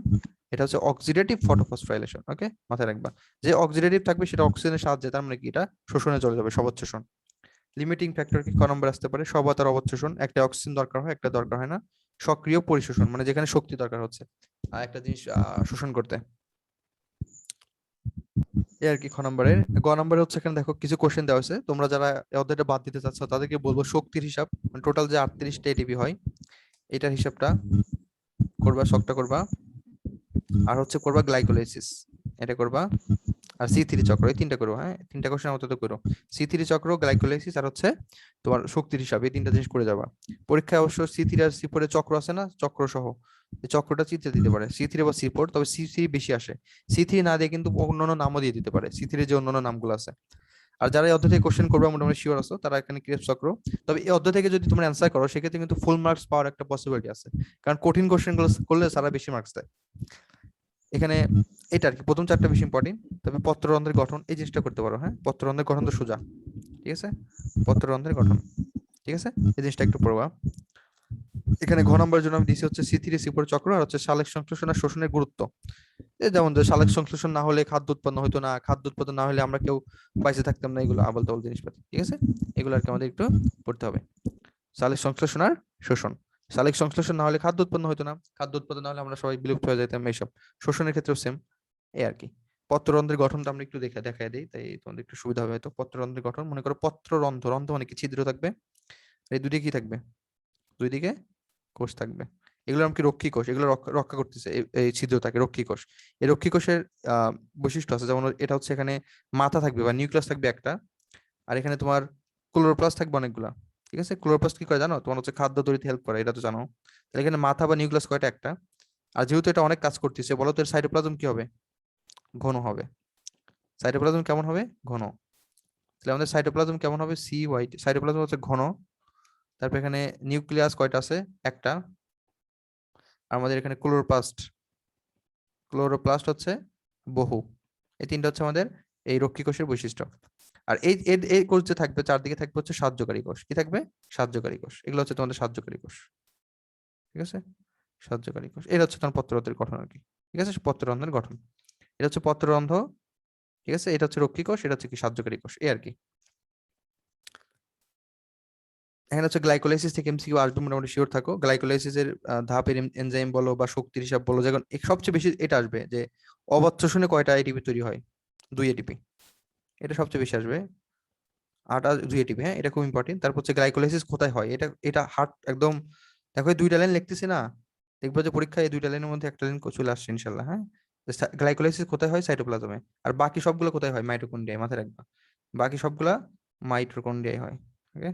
A: এটা হচ্ছে অক্সিডেটিভ ফটো ফসফাইলেশন। ওকে, মাথায় রাখবা। যে অক্সিডেটিভ থাকবে সেটা অক্সিজেনের সাহায্যে, তার মানে কি এটা শোষণে চলে যাবে, সবচ্ছোষণ। লিমিটিং ফ্যাক্টর কি, ক নম্বর আসতে পারে, সবাত আর অবচ্ছোষণ, একটা অক্সিজেন দরকার হয়, একটা দরকার হয় না। সক্রিয় পরিশোষণ মানে যেখানে শক্তি দরকার হচ্ছে আর একটা জিনিস শোষণ করতে, এই আর কি খ নম্বরের। গ নম্বরে হচ্ছে এখানে দেখো কিছু কোশ্চেন দেওয়া হয়েছে, তোমরা যারা এই অধ্যায়টা বাদ দিতে চাচ্ছ তাদেরকে বলবো শক্তির হিসাব, মানে টোটাল যে 38টা এটিপি হয় এটার হিসাবটা করবা, শকটা করবা। আর হচ্ছে করবা গ্লাইকোলাইসিস, এটা করবা। আর সি3 চক্র, এই তিনটা করো। হ্যাঁ, তিনটা কোশ্চেন মতো করো, সি3 চক্র, গ্লাইকোলাইসিস আর হচ্ছে তোমার শক্তির হিসাব, এই তিনটা জিনিস করে যাবা। পরীক্ষায় অবশ্য সি3 আর সি4 এর চক্র আছে না, চক্র সহ এই চক্রটা চিত্রে দিতে পারে, সি3 বা সি4, তবে সি3 বেশি আসে। সি3 না দিয়ে কিন্তু অন্যান্য নামও দিয়ে দিতে পারে, সি3 যে অন্যান্য নামগুলো আছে। আর যারা এই অধ্যায় থেকে কোশ্চেন করবে মোটামুটি শিওর আছো, তারা এখানে ক্রেবস চক্র। তবে এই অধ্যায় থেকে যদি তোমরা অ্যান্সার করো সেক্ষেত্রে কিন্তু ফুল মার্কস পাওয়ার একটা পসিবিলিটি আছে, কারণ কঠিন কোশ্চেন গুলো করলে সারা বেশি মার্কস দেয় এখানে। এটা আর কি, প্রথম চারটা বেশি ইম্পর্টেন্ট। তবে পত্ররন্ধ্রের গঠন এই জিনিসটা করতে পারো। হ্যাঁ, পত্ররন্ধ্রের গঠন তো সোজা, ঠিক আছে, পত্ররন্ধ্রের গঠন, ঠিক আছে, এই জিনিসটা একটু পড়বা। এখানে ঘ নম্বরের জন্য আমি দিছি হচ্ছে সি3 সি4 চক্র, আর হচ্ছে সালেক সংশ্লেষণ আর শোষণের গুরুত্ব। যেমন যে সালেক সংশ্লেষণ না হলে খাদ্য উৎপন্ন হতো না, খাদ্য উৎপাদন না হলে আমরা কেউ বাইসে থাকতাম না, এগুলো আবল তাবল জিনিসপাতি, ঠিক আছে, এগুলো আর কি আমাদের একটু পড়তে হবে। সালেক সংশ্লেষণ আর শোষণ, সালেক সংশ্লেষণ না হলে খাদ্য উৎপন্ন হতো না, খাদ্য উৎপাদন না হলে আমরা সবাই বিলুপ্ত হয়ে যেতাম, এইসব। শোষণের ক্ষেত্রেও সেম, এই আর কি। পত্ররন্ধ্রের গঠনটা আমরা একটু দেখাই দিই, তাই তোমাদের একটু সুবিধা হবে হয়তো। পত্ররন্ধ্রের গঠন, মনে করো পত্ররন্ধ্র, রন্ধ্র মানে কি, ছিদ্র থাকবে, এই দুই দিকে কি থাকবে, দুই দিকে কোষ থাকবে। এগুলো কি রক্ষী কোষ, এগুলো রক্ষা করতেছে, এই ছিদ্র থাকে রক্ষী কোষ। এই রক্ষী কোষের বৈশিষ্ট্য আছে, যেমন এটা হচ্ছে এখানে মাথা থাকবে বা নিউক্লিয়াস থাকবে একটা, আর এখানে তোমার ক্লোরোপ্লাস্ট থাকবে অনেকগুলা। ঠিক আছে, ক্লোরোপ্লাস্ট কি করে জানো, তোমার হচ্ছে খাদ্য তৈরিতে হেল্প করে, এটা তো জানো। তাহলে এখানে মাথা বা নিউক্লিয়াস কয়টা, একটা। আর যেহেতু এটা অনেক কাজ করতেছে, বলো তো এর সাইটোপ্লাজম কি হবে, ঘন হবে। সাইটোপ্লাজম কেমন হবে, ঘন। তাহলে আমাদের সাইটোপ্লাজম কেমন হবে, সি হোয়াইট, সাইটোপ্লাজম হচ্ছে ঘন। তারপর এখানে নিউক্লিয়াস কয়টা আছে, একটা। আর আমাদের এখানে ক্লোরোপ্লাস্ট, ক্লোরোপ্লাস্ট হচ্ছে বহু। এই তিনটা হচ্ছে আমাদের এই রক্ষী কোষের বৈশিষ্ট্য। আর এই কোষ যে থাকবে চারদিকে থাকবে হচ্ছে সাহায্যকারী কোষ, কি থাকবে, সাহায্যকারী কোষ, এগুলো হচ্ছে তোমাদের সাহায্যকারী কোষ, ঠিক আছে, সাহায্যকারী কোষ। এটা হচ্ছে তোমার পত্ররন্ধ্রের গঠন আর কি, ঠিক আছে, পত্ররন্ধ্রের গঠন। এটা হচ্ছে পত্ররন্ধ্র, ঠিক আছে, এটা হচ্ছে রক্ষী কোষ, এটা হচ্ছে কি সাহায্যকারী কোষ, এই আর কি। এখানে হচ্ছে গ্লাইকোলাইসিস থেকে এমসিকিউ আসবে, মোটামুটি শিওর থাকো। গ্লাইকোলাইসিসের ধাপের এনজাইম বলো বা শক্তির হিসাব বলো, যখন সবচেয়ে বেশি এটা আসবে যে অবচ্ছোষণে কয়টা এটিপি তৈরি হয়, 2 এটিপি, এটা সবচেয়ে বেশি আসবে। 2 এটিপি, হ্যাঁ, এটা খুব ইম্পর্টেন্ট। তারপর হচ্ছে গ্লাইকোলাইসিস কোথায় হয়, এটা এটা হার্ট একদম, দেখো এই 2টা লাইন লিখতেছি না, দেখবো যে পরীক্ষায় এই 2টা লাইনের মধ্যে একটা লাইন চলে আসছে ইনশাল্লাহ। হ্যাঁ, গ্লাইকোলাইসিস কোথায় হয়, সাইটোপ্লাজমে। আর বাকি সবগুলো কোথায় হয়, মাইটোকন্ড্রিয়ায়, মাথায় রাখবা, বাকি সবগুলা মাইটোকন্ড্রিয়ায় হয়। ওকে,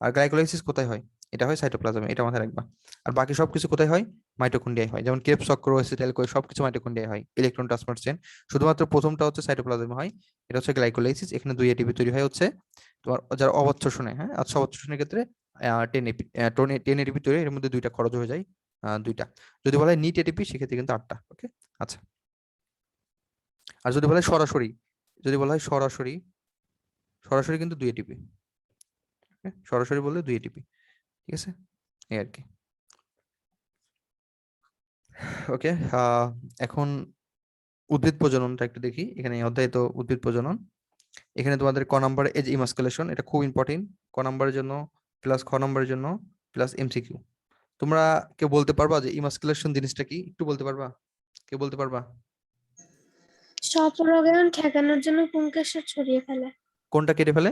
A: আর গ্লাইকোলাইসিস কোথায় হয়, এটা হয় সাইটোপ্লাজমে, এটা মাথায় রাখবা। আর বাকি সবকিছু কোথায় হয়, মাইটোকন্ড্রিয়ায় হয়, যেমন ক্রেবস চক্র, অ্যাসিটাইল কোষ, সবকিছু মাইটোকন্ড্রিয়ায় হয়, ইলেকট্রন ট্রান্সফার চেইন। শুধুমাত্র প্রথমটা হচ্ছে সাইটোপ্লাজমে হয়, এটা হচ্ছে গ্লাইকোলাইসিস। এখানে 2 এটিপি তৈরি হয় হচ্ছে তোমার যারা অবচ্ছোষণে, হ্যাঁ, আর অবচ্ছোষণের ক্ষেত্রে 10 এটিপি তৈরি, এর মধ্যে 2টা খরচ হয়ে যায়, 2টা। যদি বলা হয় নিট এটিপি সেক্ষেত্রে কিন্তু 8টা। ওকে, আচ্ছা। আর যদি বলা হয় সরাসরি, যদি বলা হয় সরাসরি, সরাসরি কিন্তু 2 এটিপি। সরাসরি বললে 2 এটিপি, ঠিক আছে, এই আর কি। ওকে, এখন উদ্ভিদ প্রজননটা একটু দেখি। এখানে এই অধ্যায়ে তো উদ্ভিদ প্রজনন, এখানে তোমাদের ক নাম্বার এই যে ইমাস্কুলেশন, এটা খুব ইম্পর্টেন্ট, ক নাম্বারের জন্য প্লাস খ নাম্বারের জন্য প্লাস এমসিকিউ। তোমরা কেউ বলতে পারবা যে ইমাস্কুলেশন জিনিসটা কি? একটু বলতে পারবা? কেউ বলতে পারবা?
B: স্বপরাগায়ন ঠেকানোর জন্য পুংকেশর ছড়িয়ে ফেলে।
A: কোনটা কেটে ফেলে?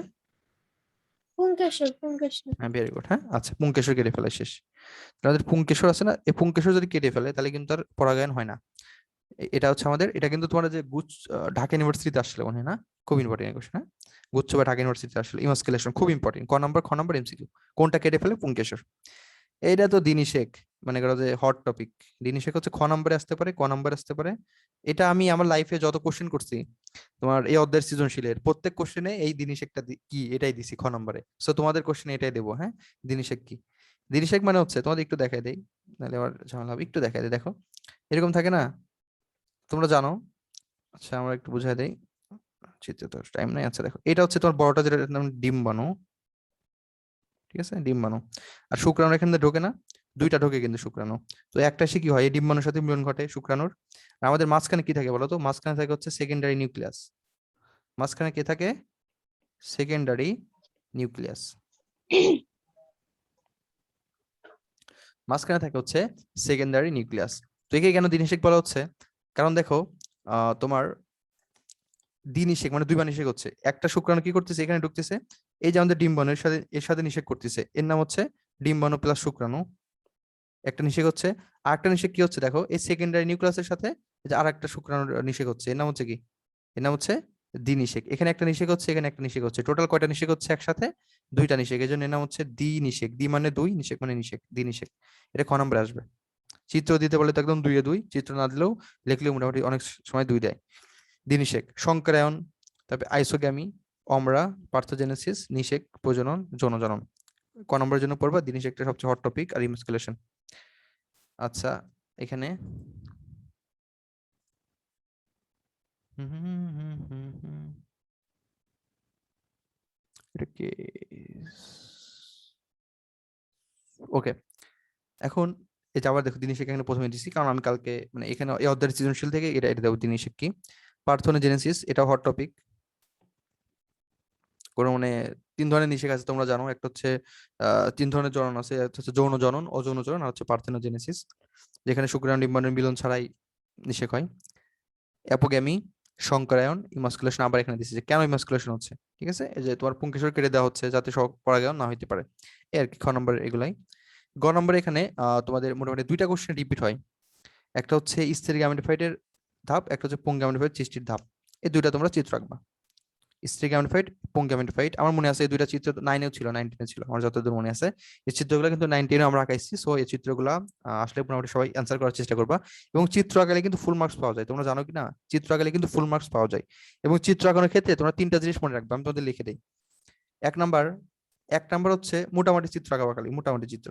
B: পুংকেশর।
A: হ্যাঁ, ভেরি গুড। হ্যাঁ, আচ্ছা, পুংকেশর কেটে ফেলে, শেষ। তাদের পুংকেশর আছে না, এই পুংকেশর যদি কেটে ফেলে তাহলে কিন্তু আর পরাগায়ন হয় না। এটা হচ্ছে আমাদের, এটা কিন্তু তোমার যে ঢাকা ইউনিভার্সিটিতে আসলে মনে হয় না, খুব ইম্পর্টেন্ট কোশ্চেন। হ্যাঁ, গুচ্ছ বা ঢাকা ইউনিভার্সিটিতে আসলে ইমাস্কুলেশন খুব ইম্পর্টেন্ট, ক নাম্বার খ নাম্বার এমসিকিউ। কোনটা কেটে ফেলে? পুংকেশর। এইটা তো দিনী শেখ, মানে করো যে হট টপিক। দিনী শেখ হচ্ছে খ নাম্বারে আসতে পারে, ক নাম্বারে আসতে পারে। এটা আমি আমার লাইফে যত কোশ্চেন করছি তোমার এই অধ্যায়ের সৃজনশীলের প্রত্যেক কোশ্চেনে এই দিনী শেখটা কি এটাই দিছি খ নাম্বারে। সো তোমাদের কোশ্চেনে এটাই দেবো। হ্যাঁ, দিনী শেখ কি? দিনী শেখ মানে হচ্ছে, তোমাদের একটু দেখাই দেই, নাহলে আবার ঝামেলা হবে। একটু দেখাই দেই, দেখো এরকম থাকে না, তোমরা জানো। আচ্ছা, আমরা একটু বুঝাই দেই, চিত্রে তো টাইম নাই। আচ্ছা দেখো, এটা হচ্ছে তোমার বড়টা, যেটা নাম ডিম্বাণু, ঠিক আছে, ডিম্বাণু। আর শুক্রাণু এখানে ঢোকে না, 2টা ঢোকে কিন্তু শুক্রাণু। তো একটা সে কি হয়, এই ডিম্বাণুর সাথে মিলন ঘটে শুক্রাণুর। আর আমাদের মাঝখানে কি থাকে বলো তো? মাঝখানে থাকে হচ্ছে সেকেন্ডারি নিউক্লিয়াস। মাঝখানে কে থাকে? Secondary nucleus. মাঝখানে থাকে হচ্ছে সেকেন্ডারি নিউক্লিয়াস। তো একে কেন দিনিশেক বলা হচ্ছে? কারণ দেখো, তোমার দিনিশেক মানে 2বার নিষেক হচ্ছে। একটা শুক্রাণু কি করতেছে, এখানে ঢুকতেছে, এই যে আমাদের ডিম্বাণু এর সাথে নিষেক করতেছে, এর নাম হচ্ছে ডিম্বাণু প্লাস শুক্রাণু, একটা নিষেক হচ্ছে। আর একটা নিষেক কি হচ্ছে দেখো, এই সেকেন্ডারি নিউক্লিয়াসের সাথে এই যে আর একটা শুক্রাণু নিষেক হচ্ছে, এর নাম হচ্ছে কি? এর নাম হচ্ছে দ্বিনিষেক। এখানে একটা নিষেক হচ্ছে, এখানে একটা নিষেক হচ্ছে, টোটাল কয়টা নিষেক হচ্ছে একসাথে? 2টা নিষেক, এই জন্য এর নাম হচ্ছে দ্বিনিষেক। দ্বি মানে 2, নিষেক মানে নিষেক, দ্বিনিষেক। এটা ক নম্বরে আসবে। চিত্র দিতে বলে তো একদম 2 এ 2, চিত্র না দিলেও লিখলেও মোটামুটি অনেক সময় 2 দেয়। দ্বিনিষেক সংকরায়ন, তারপরে আইসোগ্যামি, অমরা, পার্থোজেনেসিস, নিষেক প্রজনন, যৌনজনন। ক নম্বরের জন্য পড়বা দ্বিনিষেকটা সবচেয়ে হট টপিক, আর ইমাস্কুলেশন। আচ্ছা, এখানে ওকে, এখন এটা আবার দেখো দিনিশেক এখানে প্রথমে দিছি, কারণ আমি কালকে মানে এখানে এই অধ্যায়ের সৃজনশীল থেকে এটা দেবো। দিনিশেক কি? পার্থেনোজেনেসিস, এটা হট টপিক। কোন মানে 3 ধরনের নিষেক আছে তোমরা জানো, একটা হচ্ছে 3 ধরনের জনন আছে, একটা হচ্ছে যৌন জনন, অযৌন জনন, আর হচ্ছে পার্থেনোজেনেসিস, যেখানে শুক্রাণু ডিম্বাণুর মিলন ছাড়াই নিষেক হয়। অ্যাপোগ্যামি, সংকরায়ন, ইমাস্কুলেশন আবার এখানে দিচ্ছে যে কেন ইমাস্কুলেশন হচ্ছে, ঠিক আছে, এই যে তোমার পুংকেশর কেটে দেওয়া হচ্ছে যাতে পরাগায়ন না হইতে পারে, এই আর কি। খ নম্বর এগুলাই। গ নম্বরে এখানে তোমাদের মোটামুটি 2টা কোশ্চেন রিপিট হয়। একটা হচ্ছে স্থির গ্যামেটোফাইটের ধাপ, একটা হচ্ছে পুং গ্যামেটোফাইট সৃষ্টির ধাপ। এই 2টা তোমরা চিত্র রাখবা, স্থির গ্যামেটোফাইট, পুং গ্যামেটোফাইট। আমার মনে আছে এই 2টা চিত্র 9 এও ছিল, 9-10 ছিল, আমার যতদূর মনে আছে। এই চিত্রগুলো কিন্তু 9-10 আমরা আঁকাইছি। সো এই চিত্রগুলো আসলে মোটামুটি সবাই অ্যান্সার করার চেষ্টা করবা। এবং চিত্র আঁকালে কিন্তু ফুল মার্কস পাওয়া যায়, তোমরা জানো কি না? চিত্র আঁকালে কিন্তু ফুল মার্কস পাওয়া যায়। এবং চিত্র আঁকানোর ক্ষেত্রে তোমরা 3টা জিনিস মনে রাখবে, আমি তোমাদের লিখে দিই। এক নাম্বার, হচ্ছে মোটামুটি চিত্র আঁকা খালি, মোটামুটি চিত্র,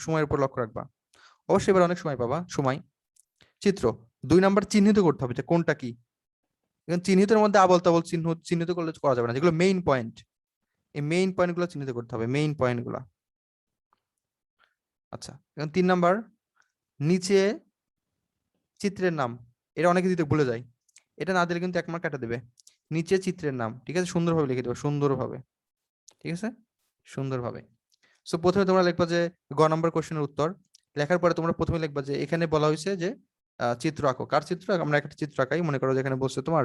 A: সময়ের উপর লক্ষ্য রাখবা। অবশ্যই এবার অনেক সময় পাবা, সময় চিত্র। 2 নাম্বার চিহ্নিত করতে হবে যে কোনটা কি। এখন চিহ্নিতের মধ্যে আবল তাবল চিহ্নিত করলে করা যাবে না, যেগুলো মেইন পয়েন্ট, এই মেইন পয়েন্ট গুলো চিহ্নিত করতে হবে, মেইন পয়েন্ট গুলা। আচ্ছা, এখন 3 নাম্বার, নিচে চিত্রের নাম, এটা অনেকে দিতে ভুলে যায়, এটা না দিলে কিন্তু 1 মার্ক কাটা দেবে। নিচে চিত্রের নাম, ঠিক আছে, সুন্দরভাবে লিখে দেবে, সুন্দরভাবে, ঠিক আছে, সুন্দরভাবে। সো প্রথমে তোমরা লিখবা যে গ নাম্বার কোশ্চেনের উত্তর। লেখার পরে তোমরা প্রথমে লিখবা যে এখানে বলা হয়েছে যে চিত্র আঁকো। কার চিত্র? আমরা একটা চিত্র আঁকাই, মনে করো যেখানে বলছে তোমার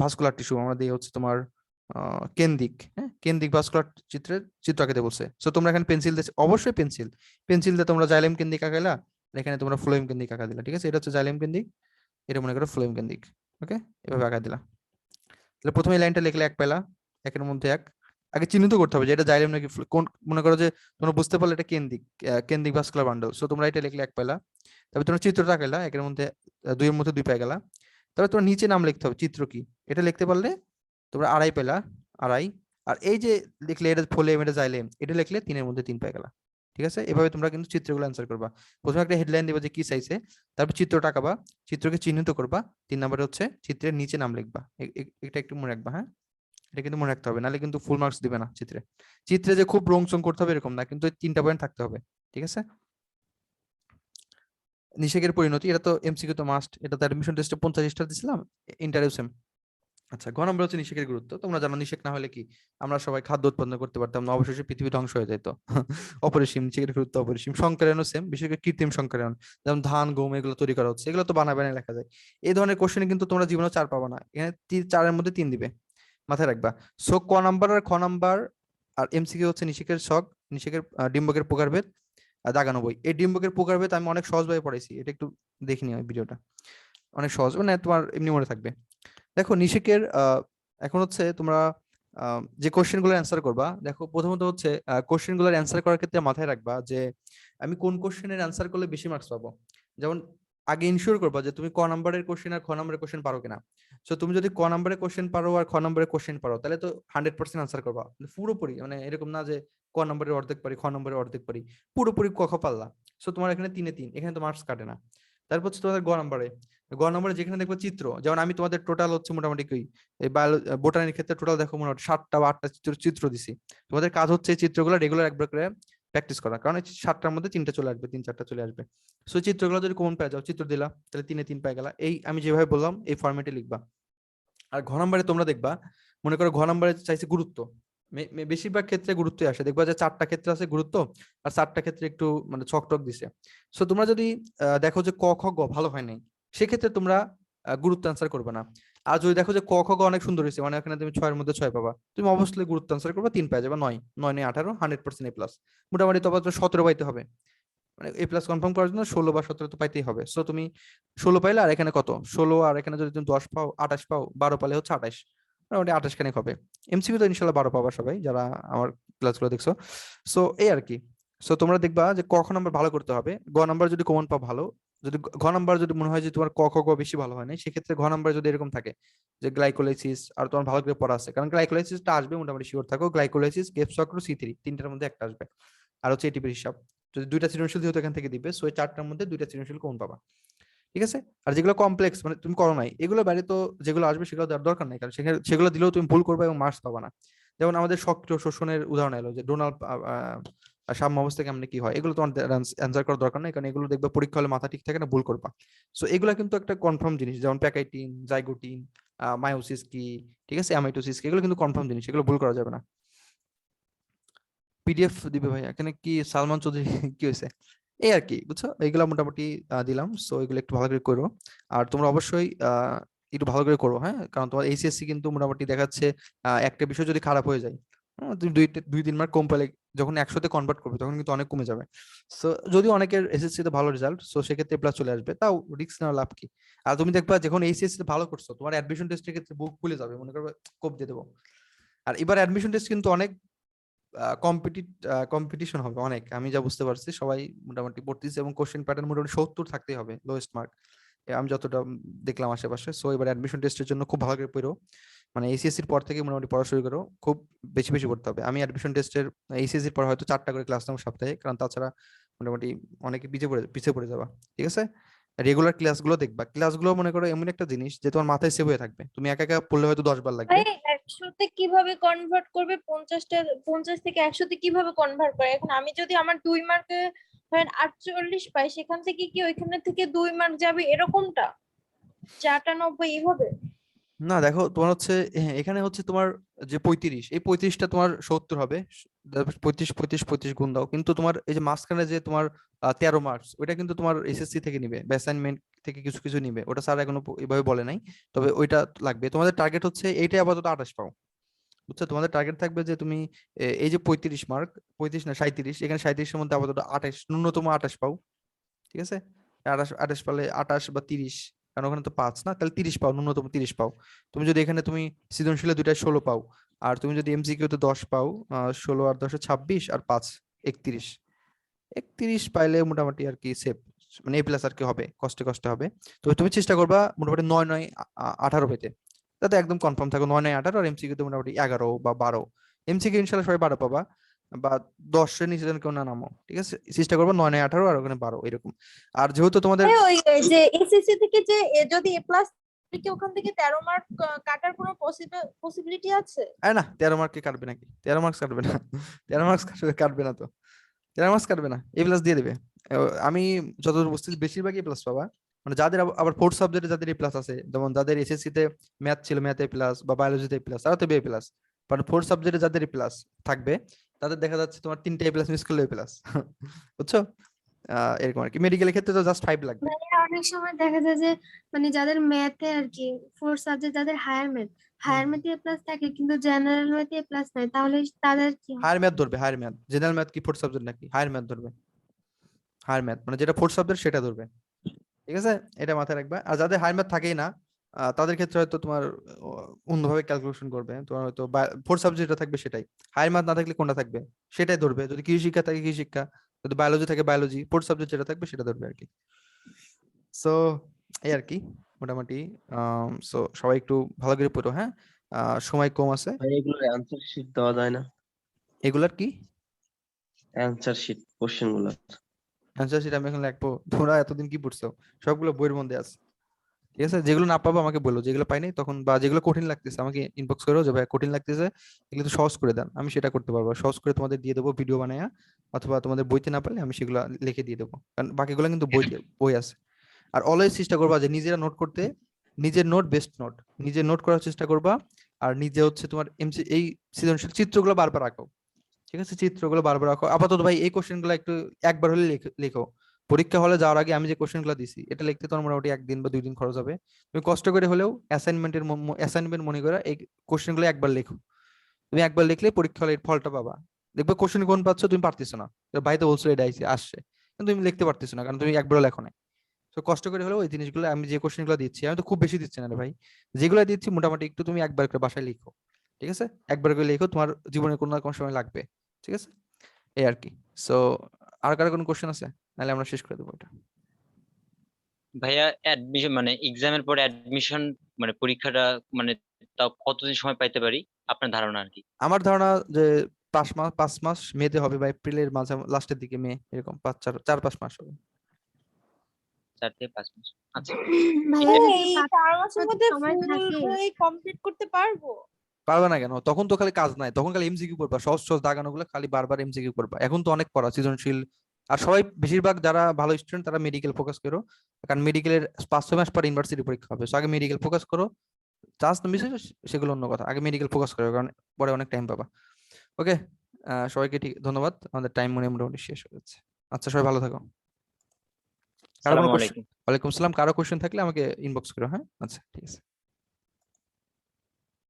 A: ভাস্কুলার টিস্যু, আমরা দিয়ে হচ্ছে তোমার কেন্দ্রিক, হ্যাঁ, কেন্দ্রিক ভাস্কুলার চিত্রের চিত্র আঁকাতে বলছে। সো তোমরা এখানে পেন্সিল দিয়ে, অবশ্যই পেন্সিল দিয়ে তোমরা জাইলেম কেন্দ্রিক আঁকাইলা, এখানে তোমরা ফ্লোয়েম কেন্দ্রিক আঁকা দিলা, ঠিক আছে, এটা হচ্ছে জাইলেম কেন্দ্রিক, এটা মনে করো ফ্লোয়েম কেন্দ্রিক। ওকে, এভাবে আঁকা দিলা। তাহলে প্রথমে লাইনটা লিখলে 1 পেলা, 1-এর মধ্যে 1। আগে চিহ্নিত করতে হবে যে এটা জাইলেম নাকি কোন, মনে করো যে তোমরা বুঝতে পারলে এটা কেন্দ্রিক ভাস্কুলার বান্ডল। সো তোমরা এটা লিখলে 1 পেলা। তারপর তোমরা চিত্রটা আঁকাইলা, 1-এর মধ্যে 2-এর মধ্যে 2 পেয়ে গেলা। তারপর তোমার নিচে নাম লিখতে হবে, চিত্র কি, এটা লিখতে পারলে তোমরা 2.5 পেলা, 2.5। আর এই যে লিখলে এটা ফোলেম এটা জাইলেম, এটা লিখলে 3-এর মধ্যে 3 পেয়ে গেলা। ঠিক আছে, এভাবে তোমরা কিন্তু চিত্রগুলো অ্যান্সার করবা। প্রথমে একটা হেডলাইন দিবা যে কি চাইছে, তারপর চিত্রটা আঁকাবা, চিত্রকে চিহ্নিত করবা, 3 নম্বরে হচ্ছে চিত্রের নিচে নাম লিখবা। এটা একটু মনে রাখবা, হ্যাঁ, এটা কিন্তু মনে রাখতে হবে, নাহলে কিন্তু ফুল মার্কস দিবে না চিত্রে। চিত্রে যে খুব রং চং করতে হবে এরকম না, কিন্তু 3টা পয়েন্ট থাকতে হবে। ঠিক আছে, নিষেকের পরিণতি, এটা তো এমসিকিউ তো মাস্ট, এটা তো অ্যাডমিশন টেস্টে 50 স্টার দিছিলাম, ইন্টারভিউ সেম। আচ্ছা, ঘ নম্বর হচ্ছে নিষেকের গুরুত্ব। তোমরা জানো নিষেক না হলে কি আমরা সবাই খাদ্য উৎপন্ন করতে পারতাম না, অবশেষে পৃথিবী ধ্বংস হয়ে যেত। অপরিসীম, নিষেকের গুরুত্ব অপরিসীম। সংকরায়নও সেম, বিশেষ করে কৃত্রিম সংকরায়ন, যেমন ধান গম এগুলো তৈরি করা হচ্ছে, এগুলো তো বানায় বানায় লেখা যায়। এই ধরনের কোশ্চেনে কিন্তু তোমরা জীবনে 4 পাবা না, এখানে 4-এর মধ্যে 3 দিবে, মাথায় রাখবা। সো ক নাম্বার আর খ নাম্বার আর এমসিকিউ হচ্ছে নিষেকের ছক, নিষেকের ডিম্বকের প্রকারভেদ আর দাগানো বই। এই ডিম্বকের প্রকারভেদ আমি অনেক সহজভাবে পড়াইছি, এটা একটু দেখে নিও, ভিডিওটা অনেক সহজ, মানে তোমার এমনি মনে থাকবে। দেখো নিষেকের এখন হচ্ছে তোমরা যে কোশ্চেন গুলোর অ্যান্সার করবা, দেখো প্রথমত হচ্ছে কোশ্চেন গুলোর অ্যান্সার করার ক্ষেত্রে মাথায় রাখবা যে আমি কোন কোশ্চেনের অ্যান্সার করলে বেশি মার্কস পাবো। যেমন আগে ইনশিওর করবা যে তুমি ক নাম্বারের কোশ্চেন আর খ নাম্বারের কোশ্চেন পারো কিনা। সো তুমি যদি ক নাম্বারের কোশ্চেন পারো আর খ নাম্বারের কোশ্চেন পারো, তাহলে তো 100% আনসার করবা, মানে পুরোপুরি, মানে এরকম না যে ক নাম্বারের অর্ধেক পারি খ নাম্বারের অর্ধেক পারি, পুরোপুরি ক খ পারলা। সো তোমার এখানে 3-এ 3, এখানে তো মার্কস কাটে না। তারপর হচ্ছে তোমাদের গ নম্বরে যেখানে দেখবো চিত্র, যেমন আমি তোমাদের টোটাল হচ্ছে মোটামুটি কি এই বোটানির ক্ষেত্রে টোটাল দেখো মোটামুটি 7টা বা 8টা চিত্র দিছি। তোমাদের কাজ হচ্ছে এই চিত্রগুলো রেগুলার একবার করে প্র্যাকটিস করা, কারণ এই 7টার মধ্যে 3টা চলে আসবে, 3-4টা চলে আসবে। সো চিত্রগুলো যদি কমন পেয়ে যাও, চিত্র দিলা, তাহলে 3-এ 3 পেয়ে গেলা। এই আমি যেভাবে বললাম এই ফরম্যাটে লিখবা। আর ঘ নম্বরে তোমরা দেখবা, মনে করো ঘ নম্বরে চাইছে গুরুত্ব, বেশিরভাগ ক্ষেত্রে গুরুত্বই আসে, দেখবা যে 4টা ক্ষেত্রে আছে গুরুত্ব, আর 4টা ক্ষেত্রে একটু মানে ছকটক দিছে। সো তোমরা যদি দেখো যে ক খ গ ভালো হয় নাই, সেক্ষেত্রে তোমরা গুরুত্ব অ্যান্সার করবে না। আর যদি দেখো যে ক খ গ অনেক সুন্দর হয়েছে, মানে এখানে তুমি 6-এর মধ্যে 6 পাবা, তুমি অবশ্যই গুরুত্ব অ্যান্সার করবে, 3 পেয়ে যাবে, 9, 9 9 18, 100% এ প্লাস। মোটামুটি তোমার 17 পাইতে হবে, মানে এ প্লাস কনফার্ম করার জন্য 16 বা 17 তো পাইতেই হবে। সো তুমি 16 পাইলে, আর এখানে কত 16, আর এখানে যদি তুমি 10 পাও, 28 পাও, 12 পালে হচ্ছে 28, মোটামুটি 28 খানিক হবে। এমসিকিউ তো ইনশাল্লাহ 12 পাবা সবাই যারা আমার ক্লাসগুলো দেখছো। সো এই আর কি। সো তোমরা দেখবা যে ক খ নাম্বার ভালো করতে হবে, গ নাম্বার যদি কমন পাও ভালো, যদি ঘ নাম্বার যদি মনে হয় যে তোমার ক খ গ বেশি ভালো হয় না, সেক্ষেত্রে ঘ নাম্বার যদি এরকম থাকে যে গ্লাইকোলাইসিস, আর তোমার ভালো করে পড়া আছে, কারণ গ্লাইকোলাইসিসটা আসবে মোটামুটি শিওর থাকো, গ্লাইকোলাইসিস গেপস চক্র C3, 3টার মধ্যে একটা আসবে। আর হচ্ছে এটিপির হিসাব, যদি 2টা সৃজনশীল যেহেতু এখান থেকে দিবে, সো এই 4টার মধ্যে 2টা সৃজনশীল কমন পাবা। ঠিক আছে, আর যেগুলো কমপ্লেক্স মানে তুমি করো নাই, এগুলো বাইরে তো যেগুলো আসবে সেগুলো দেওয়ার দরকার নাই, কারণ সেগুলো দিলেও তুমি ভুল করবে এবং মার্কস পাবা না। যেমন আমাদের সক্রিয় শোষণের উদাহরণ এলো, যে ডোনাল্ড সাম্য অবস্থা কেমনে কি হয়, এগুলো তোমার অ্যান্সার করার দরকার নাই, কারণ এগুলো দেখবে পরীক্ষা হলে মাথা ঠিক থাকে না, ভুল করবা। সো এগুলো কিন্তু একটা কনফার্ম জিনিস, যেমন প্যাকাইটিন, জাইগোটিন, মায়োসিস কি, ঠিক আছে, অ্যামাইটোসিস কি, এগুলো কিন্তু কনফার্ম জিনিস, এগুলো ভুল করা যাবে না। পিডিএফ দিবে ভাই, এখানে কি সালমান চৌধুরী কি হয়েছে, এই আর কি, বুঝছো, এইগুলা মোটামুটি দিলাম। সো এগুলো একটু ভালো করে করো, আর তোমরা অবশ্যই একটু ভালো করে করো, হ্যাঁ, কারণ তোমার এইচএসসি কিন্তু মোটামুটি দেখাচ্ছে একটা বিষয় যদি খারাপ হয়ে যায়, তুমি 2-3 মার্ক কম পেলে, যখন 100-তে কনভার্ট করবে তখন কিন্তু অনেক কমে যাবে। সো যদি অনেকের এসএসসি তে ভালো রেজাল্ট, সো সেক্ষেত্রে প্লাস চলে আসবে, তাও রিস্ক নেওয়ার লাভ কি। আর তুমি দেখবা যখন এইচএসসি তে ভালো করছো, তোমার অ্যাডমিশন টেস্টের ক্ষেত্রে বুক খুলে যাবে, মনে করবে কোপ দিয়ে দেবো। আর এবার অ্যাডমিশন টেস্ট কিন্তু অনেক কম্পিটিশন হবে অনেক, আমি যা বুঝতে পারছি সবাই মোটামুটি পড়তেছে, এবং কোশ্চেন প্যাটার্ন মোটামুটি 70 থাকতেই হবে লোয়েস্ট মার্ক, আমি যতটা দেখলাম আশেপাশে। সো এবার অ্যাডমিশন টেস্টের জন্য খুব ভালো করে পড়ো, মানে এইচএসসির পর থেকে মোটামুটি পড়া শুরু করো, খুব বেশি বেশি পড়তে হবে। আমি অ্যাডমিশন টেস্টের এইচএসসির পর হয়তো 4টা করে ক্লাস নেবো সপ্তাহে, কারণ তাছাড়া মোটামুটি অনেকে পিছিয়ে পড়ে যাবা। ঠিক আছে, রেগুলার ক্লাসগুলো দেখবা, ক্লাসগুলো মনে করো এমন একটা জিনিস যে তোমার মাথায় সেভ হয়ে থাকবে, তুমি একা একা পড়লে হয়তো 10 বার লাগবে।
B: ভাই 100-তে কিভাবে কনভার্ট করবে? 50 থেকে 100-তে কিভাবে কনভার্ট করে? এখন আমি যদি আমার 2 মার্কে ধরেন 48 পাই, সেখান থেকে কি ওইখানে থেকে 2 মার্ক যাবে এরকমটা? 94 এইভাবে?
A: না দেখো, তোমার হচ্ছে এখানে হচ্ছে তোমার যে 35, এই 35টা তোমার 70 হবে, 35 35 35 গুণ দাও, কিন্তু তোমার এই যে মাঝখানে যে তোমার 13 মার্কস, ওইটা কিন্তু তোমার এসএসসি থেকে নিবে বা অ্যাসাইনমেন্ট থেকে কিছু কিছু নিবে, ওটা স্যার এখনো এভাবে বলে নাই, তবে ওইটা লাগবে। তোমাদের টার্গেট হচ্ছে এইটাই আপাতত 28 পাও, বুঝছো, তোমাদের টার্গেট থাকবে যে তুমি এই যে 35 মার্ক, 35 না 37, এখানে 37-এর মধ্যে আপাতত 28, ন্যূনতম 28 পাও। ঠিক আছে, 28 পালে 28 বা 30, কারণ ওখানে তো 5 না, তাহলে 30 পাও, ন্যূনতম 30 পাও। তুমি যদি এখানে তুমি সৃজনশীলে 2টায় 16 পাও, আর তুমি যদি এমসিকিউ তে 10 পাও, 16 আর 10 26, আর 5 31, 31 পাইলে মোটামুটি আর কি সেফ, মানে এ প্লাস আর কি হবে, কষ্টে কষ্টে হবে। তো তুমি চেষ্টা করবা মোটামুটি 9 9 18 পেতে, যাতে একদম কনফার্ম থাকো 9 9 18, আর এমসিকিউ তে মোটামুটি 11 বা 12, এমসিকিউ ইনশাল্লাহ সবাই 12 পাবা, বা 10-এর নিচে যেন কেউ না নামো, ঠিক আছে? চেষ্টা করবো 9 9 18 আর ওখানে 12 এরকম। আর যেহেতু তোমাদের
B: ওই যে এসএসসি থেকে যে যদি এ প্লাস কি ওখান থেকে 13 মার্ক কাটার কোনো পসিবিলিটি আছে?
A: আরে না, 13 মার্কে কাটবে নাকি? 13 মার্কস কাটবে না। 13 মার্কস কাটবে না তো, 13 মার্কস কাটবে না, এ প্লাস দিয়ে দেবে। আমি যতদূর বুঝতেছি বেশিরভাগই এ প্লাস পাবা। মানে যাদের আবার ফোর্থ সাবজেক্টে যাদের এ প্লাস আছে, যেমন যাদের এসএসসি তে ম্যাথ ছিল, ম্যাথ এ প্লাস, বা বায়োলজিতে এ প্লাস, তারা তো এ প্লাস। বাট ফোর্থ সাবজেক্টে যাদের এ প্লাস থাকবে, তাদের দেখা যাচ্ছে তোমার 3টে এ প্লাস মিস করলে এ প্লাস। বুঝছো? এরকম আর কি। মেডিকেলের ক্ষেত্রে তো জাস্ট 5 লাগবে।
D: মানে অনেক সময় দেখা যায় যে মানে যাদের ম্যাথে আর কি ফোর্থ সাবজেক্ট, যাদের হায়ার ম্যাথে এ প্লাস থাকে কিন্তু জেনারেল ম্যাথে এ প্লাস নাই, তাহলে তাদের কি হবে?
A: হায়ার ম্যাথ ধরবে, হায়ার ম্যাথ। জেনারেল ম্যাথ কি ফোর্থ সাবজেক্ট নাকি? হায়ার ম্যাথ ধরবে, হায়ার ম্যাথ মানে যেটা ফোর্থ সাবজেক্ট সেটা ধরবে, ঠিক আছে? এটা মাথায় রাখবা। আর যাদের হায়ার ম্যাথ থাকেই না, তাদের ক্ষেত্রে হয়তো তোমার অন্যভাবে ক্যালকুলেশন করবে। তোমার হয়তো ফোর্থ সাবজেক্ট যেটা থাকবে সেটাই, হায়ার ম্যাথ না থাকলে কোনটা থাকবে সেটাই ধরবে। যদি কৃষি শিক্ষা থাকে কৃষি শিক্ষা, যদি বায়োলজি থাকে বায়োলজি, ফোর্থ সাবজেক্ট যেটা থাকবে সেটা ধরবে আর কি। সো এই আর কি মোটামুটি। সো সবাই একটু ভালো করে পড়ো, হ্যাঁ? সময় কম আছে।
E: ভাই এগুলোর অ্যান্সার শিট দেওয়া যায় না?
A: এগুলার কি
E: অ্যান্সার শিট কোশ্চেন গুলো।
A: অ্যান্সার শিট আমি এখন লিখবো? তোমরা এতদিন কি পড়ছো? সবগুলো বইয়ের মধ্যে আছে, ঠিক আছে? যেগুলো না পাবো আমাকে বলো, যেগুলো পাইনি তখন, বা যেগুলো কঠিন লাগতেছে আমাকে ইনবক্স করো যে ভাই কঠিন লাগতেছে, এগুলো তো সহজ করে দেন, আমি সেটা করতে পারবো। সহজ করে তোমাদের দিয়ে দেবো ভিডিও বানায়া, অথবা তোমাদের বইতে না পারলে আমি সেগুলো লিখে দিয়ে দেবো, কারণ বাকিগুলো কিন্তু বই আছে। আর অলওয়েজ চেষ্টা করবা যে নিজেরা নোট করতে, নিজের নোট বেস্ট নোট, নিজের নোট করার চেষ্টা করবা। আর নিজে হচ্ছে তোমার এই সৃজনশীল চিত্রগুলো বারবার আঁকো, ঠিক আছে? চিত্রগুলো বারবার রাখো। আপাতত ভাই এই কোশ্চেন গুলো একটু একবার হলে লেখো। পরীক্ষা হলে যাওয়ার আগে আমি যে কোশ্চেন গুলো দিছি এটা লিখতে তোমার মোটামুটি 1 দিন বা 2 দিন খরচ হবে। তুমি কষ্ট করে হলেও অ্যাসাইনমেন্ট মনে করে এই কোশ্চেন গুলো একবার লেখো। তুমি একবার লিখলে পরীক্ষা হলে এর ফলটা পাবা। দেখবে কোশ্চেন কোন পাচ্ছ তুমি পারতেছো না, ভাই তো বলছো এটা আসছে, কিন্তু তুমি লিখতে পারতেছো না কারণ তুমি একবারও লেখো না। তো কষ্ট করে হলেও ওই জিনিসগুলো, আমি যে কোশ্চেন গুলো দিচ্ছি, আমি তো খুব বেশি দিচ্ছি না রে ভাই, যেগুলো দিচ্ছি মোটামুটি একটু তুমি একবার করে বাসায় লিখো, ঠিক আছে? একবার করে লিখো, তোমার জীবনে কোনো না কোনো সময় লাগবে, ঠিক আছে? এই আর কি। সো আর কারো কোনো কোশ্চেন আছে? নাহলে আমরা শেষ করে দেবো এটা।
F: ভাইয়া অ্যাডমিশন মানে এক্সামের পরে অ্যাডমিশন মানে পরীক্ষাটা মানে তাও কতদিন সময় পাইতে পারি আপনার ধারণা আর কি?
A: আমার ধারণা যে 5 মাস মেতে হবে, বা এপ্রিলের মাঝে লাস্টের দিকে মে, এরকম 4-5 মাস হবে।
F: 4 থেকে 5 মাস। আচ্ছা
D: ভাইয়া যদি
B: এই
D: 5
B: 4 মাসের মধ্যে
D: সময়
B: ফুল
D: থাকে
B: বই কমপ্লিট করতে পারবো?
A: পারবে না কেন? তখন তো খালি কাজ নাই, তখন খালি এমসিকিউ করবা, সহজ সহজ দাগানো গুলো খালি বারবার এমসিকিউ করবা। এখন তো অনেক পড়া সৃজনশীল। আর সবাই বেশিরভাগ যারা ভালো স্টুডেন্ট তারা মেডিকেল ফোকাস করো, কারণ মেডিকেলের 5-6 মাস পর ইউনিভার্সিটি পরীক্ষা হবে। আগে মেডিকেল ফোকাস করো, চান্স না মিস হয়েছে সেগুলো অন্য কথা, আগে মেডিকেল ফোকাস করো কারণ পরে অনেক টাইম পাবা। ওকে, সবাইকে ঠিক ধন্যবাদ, আমাদের টাইম মোটামুটি শেষ হয়ে যাচ্ছে। আচ্ছা, সবাই ভালো থাকো। কারো কোনো
F: আসসালামু
A: কোশ্চেন?
F: আলাইকুম।
A: ওয়ালাইকুম আসসালাম। কারো কোশ্চেন থাকলে আমাকে ইনবক্স করো, হ্যাঁ? আচ্ছা, ঠিক আছে।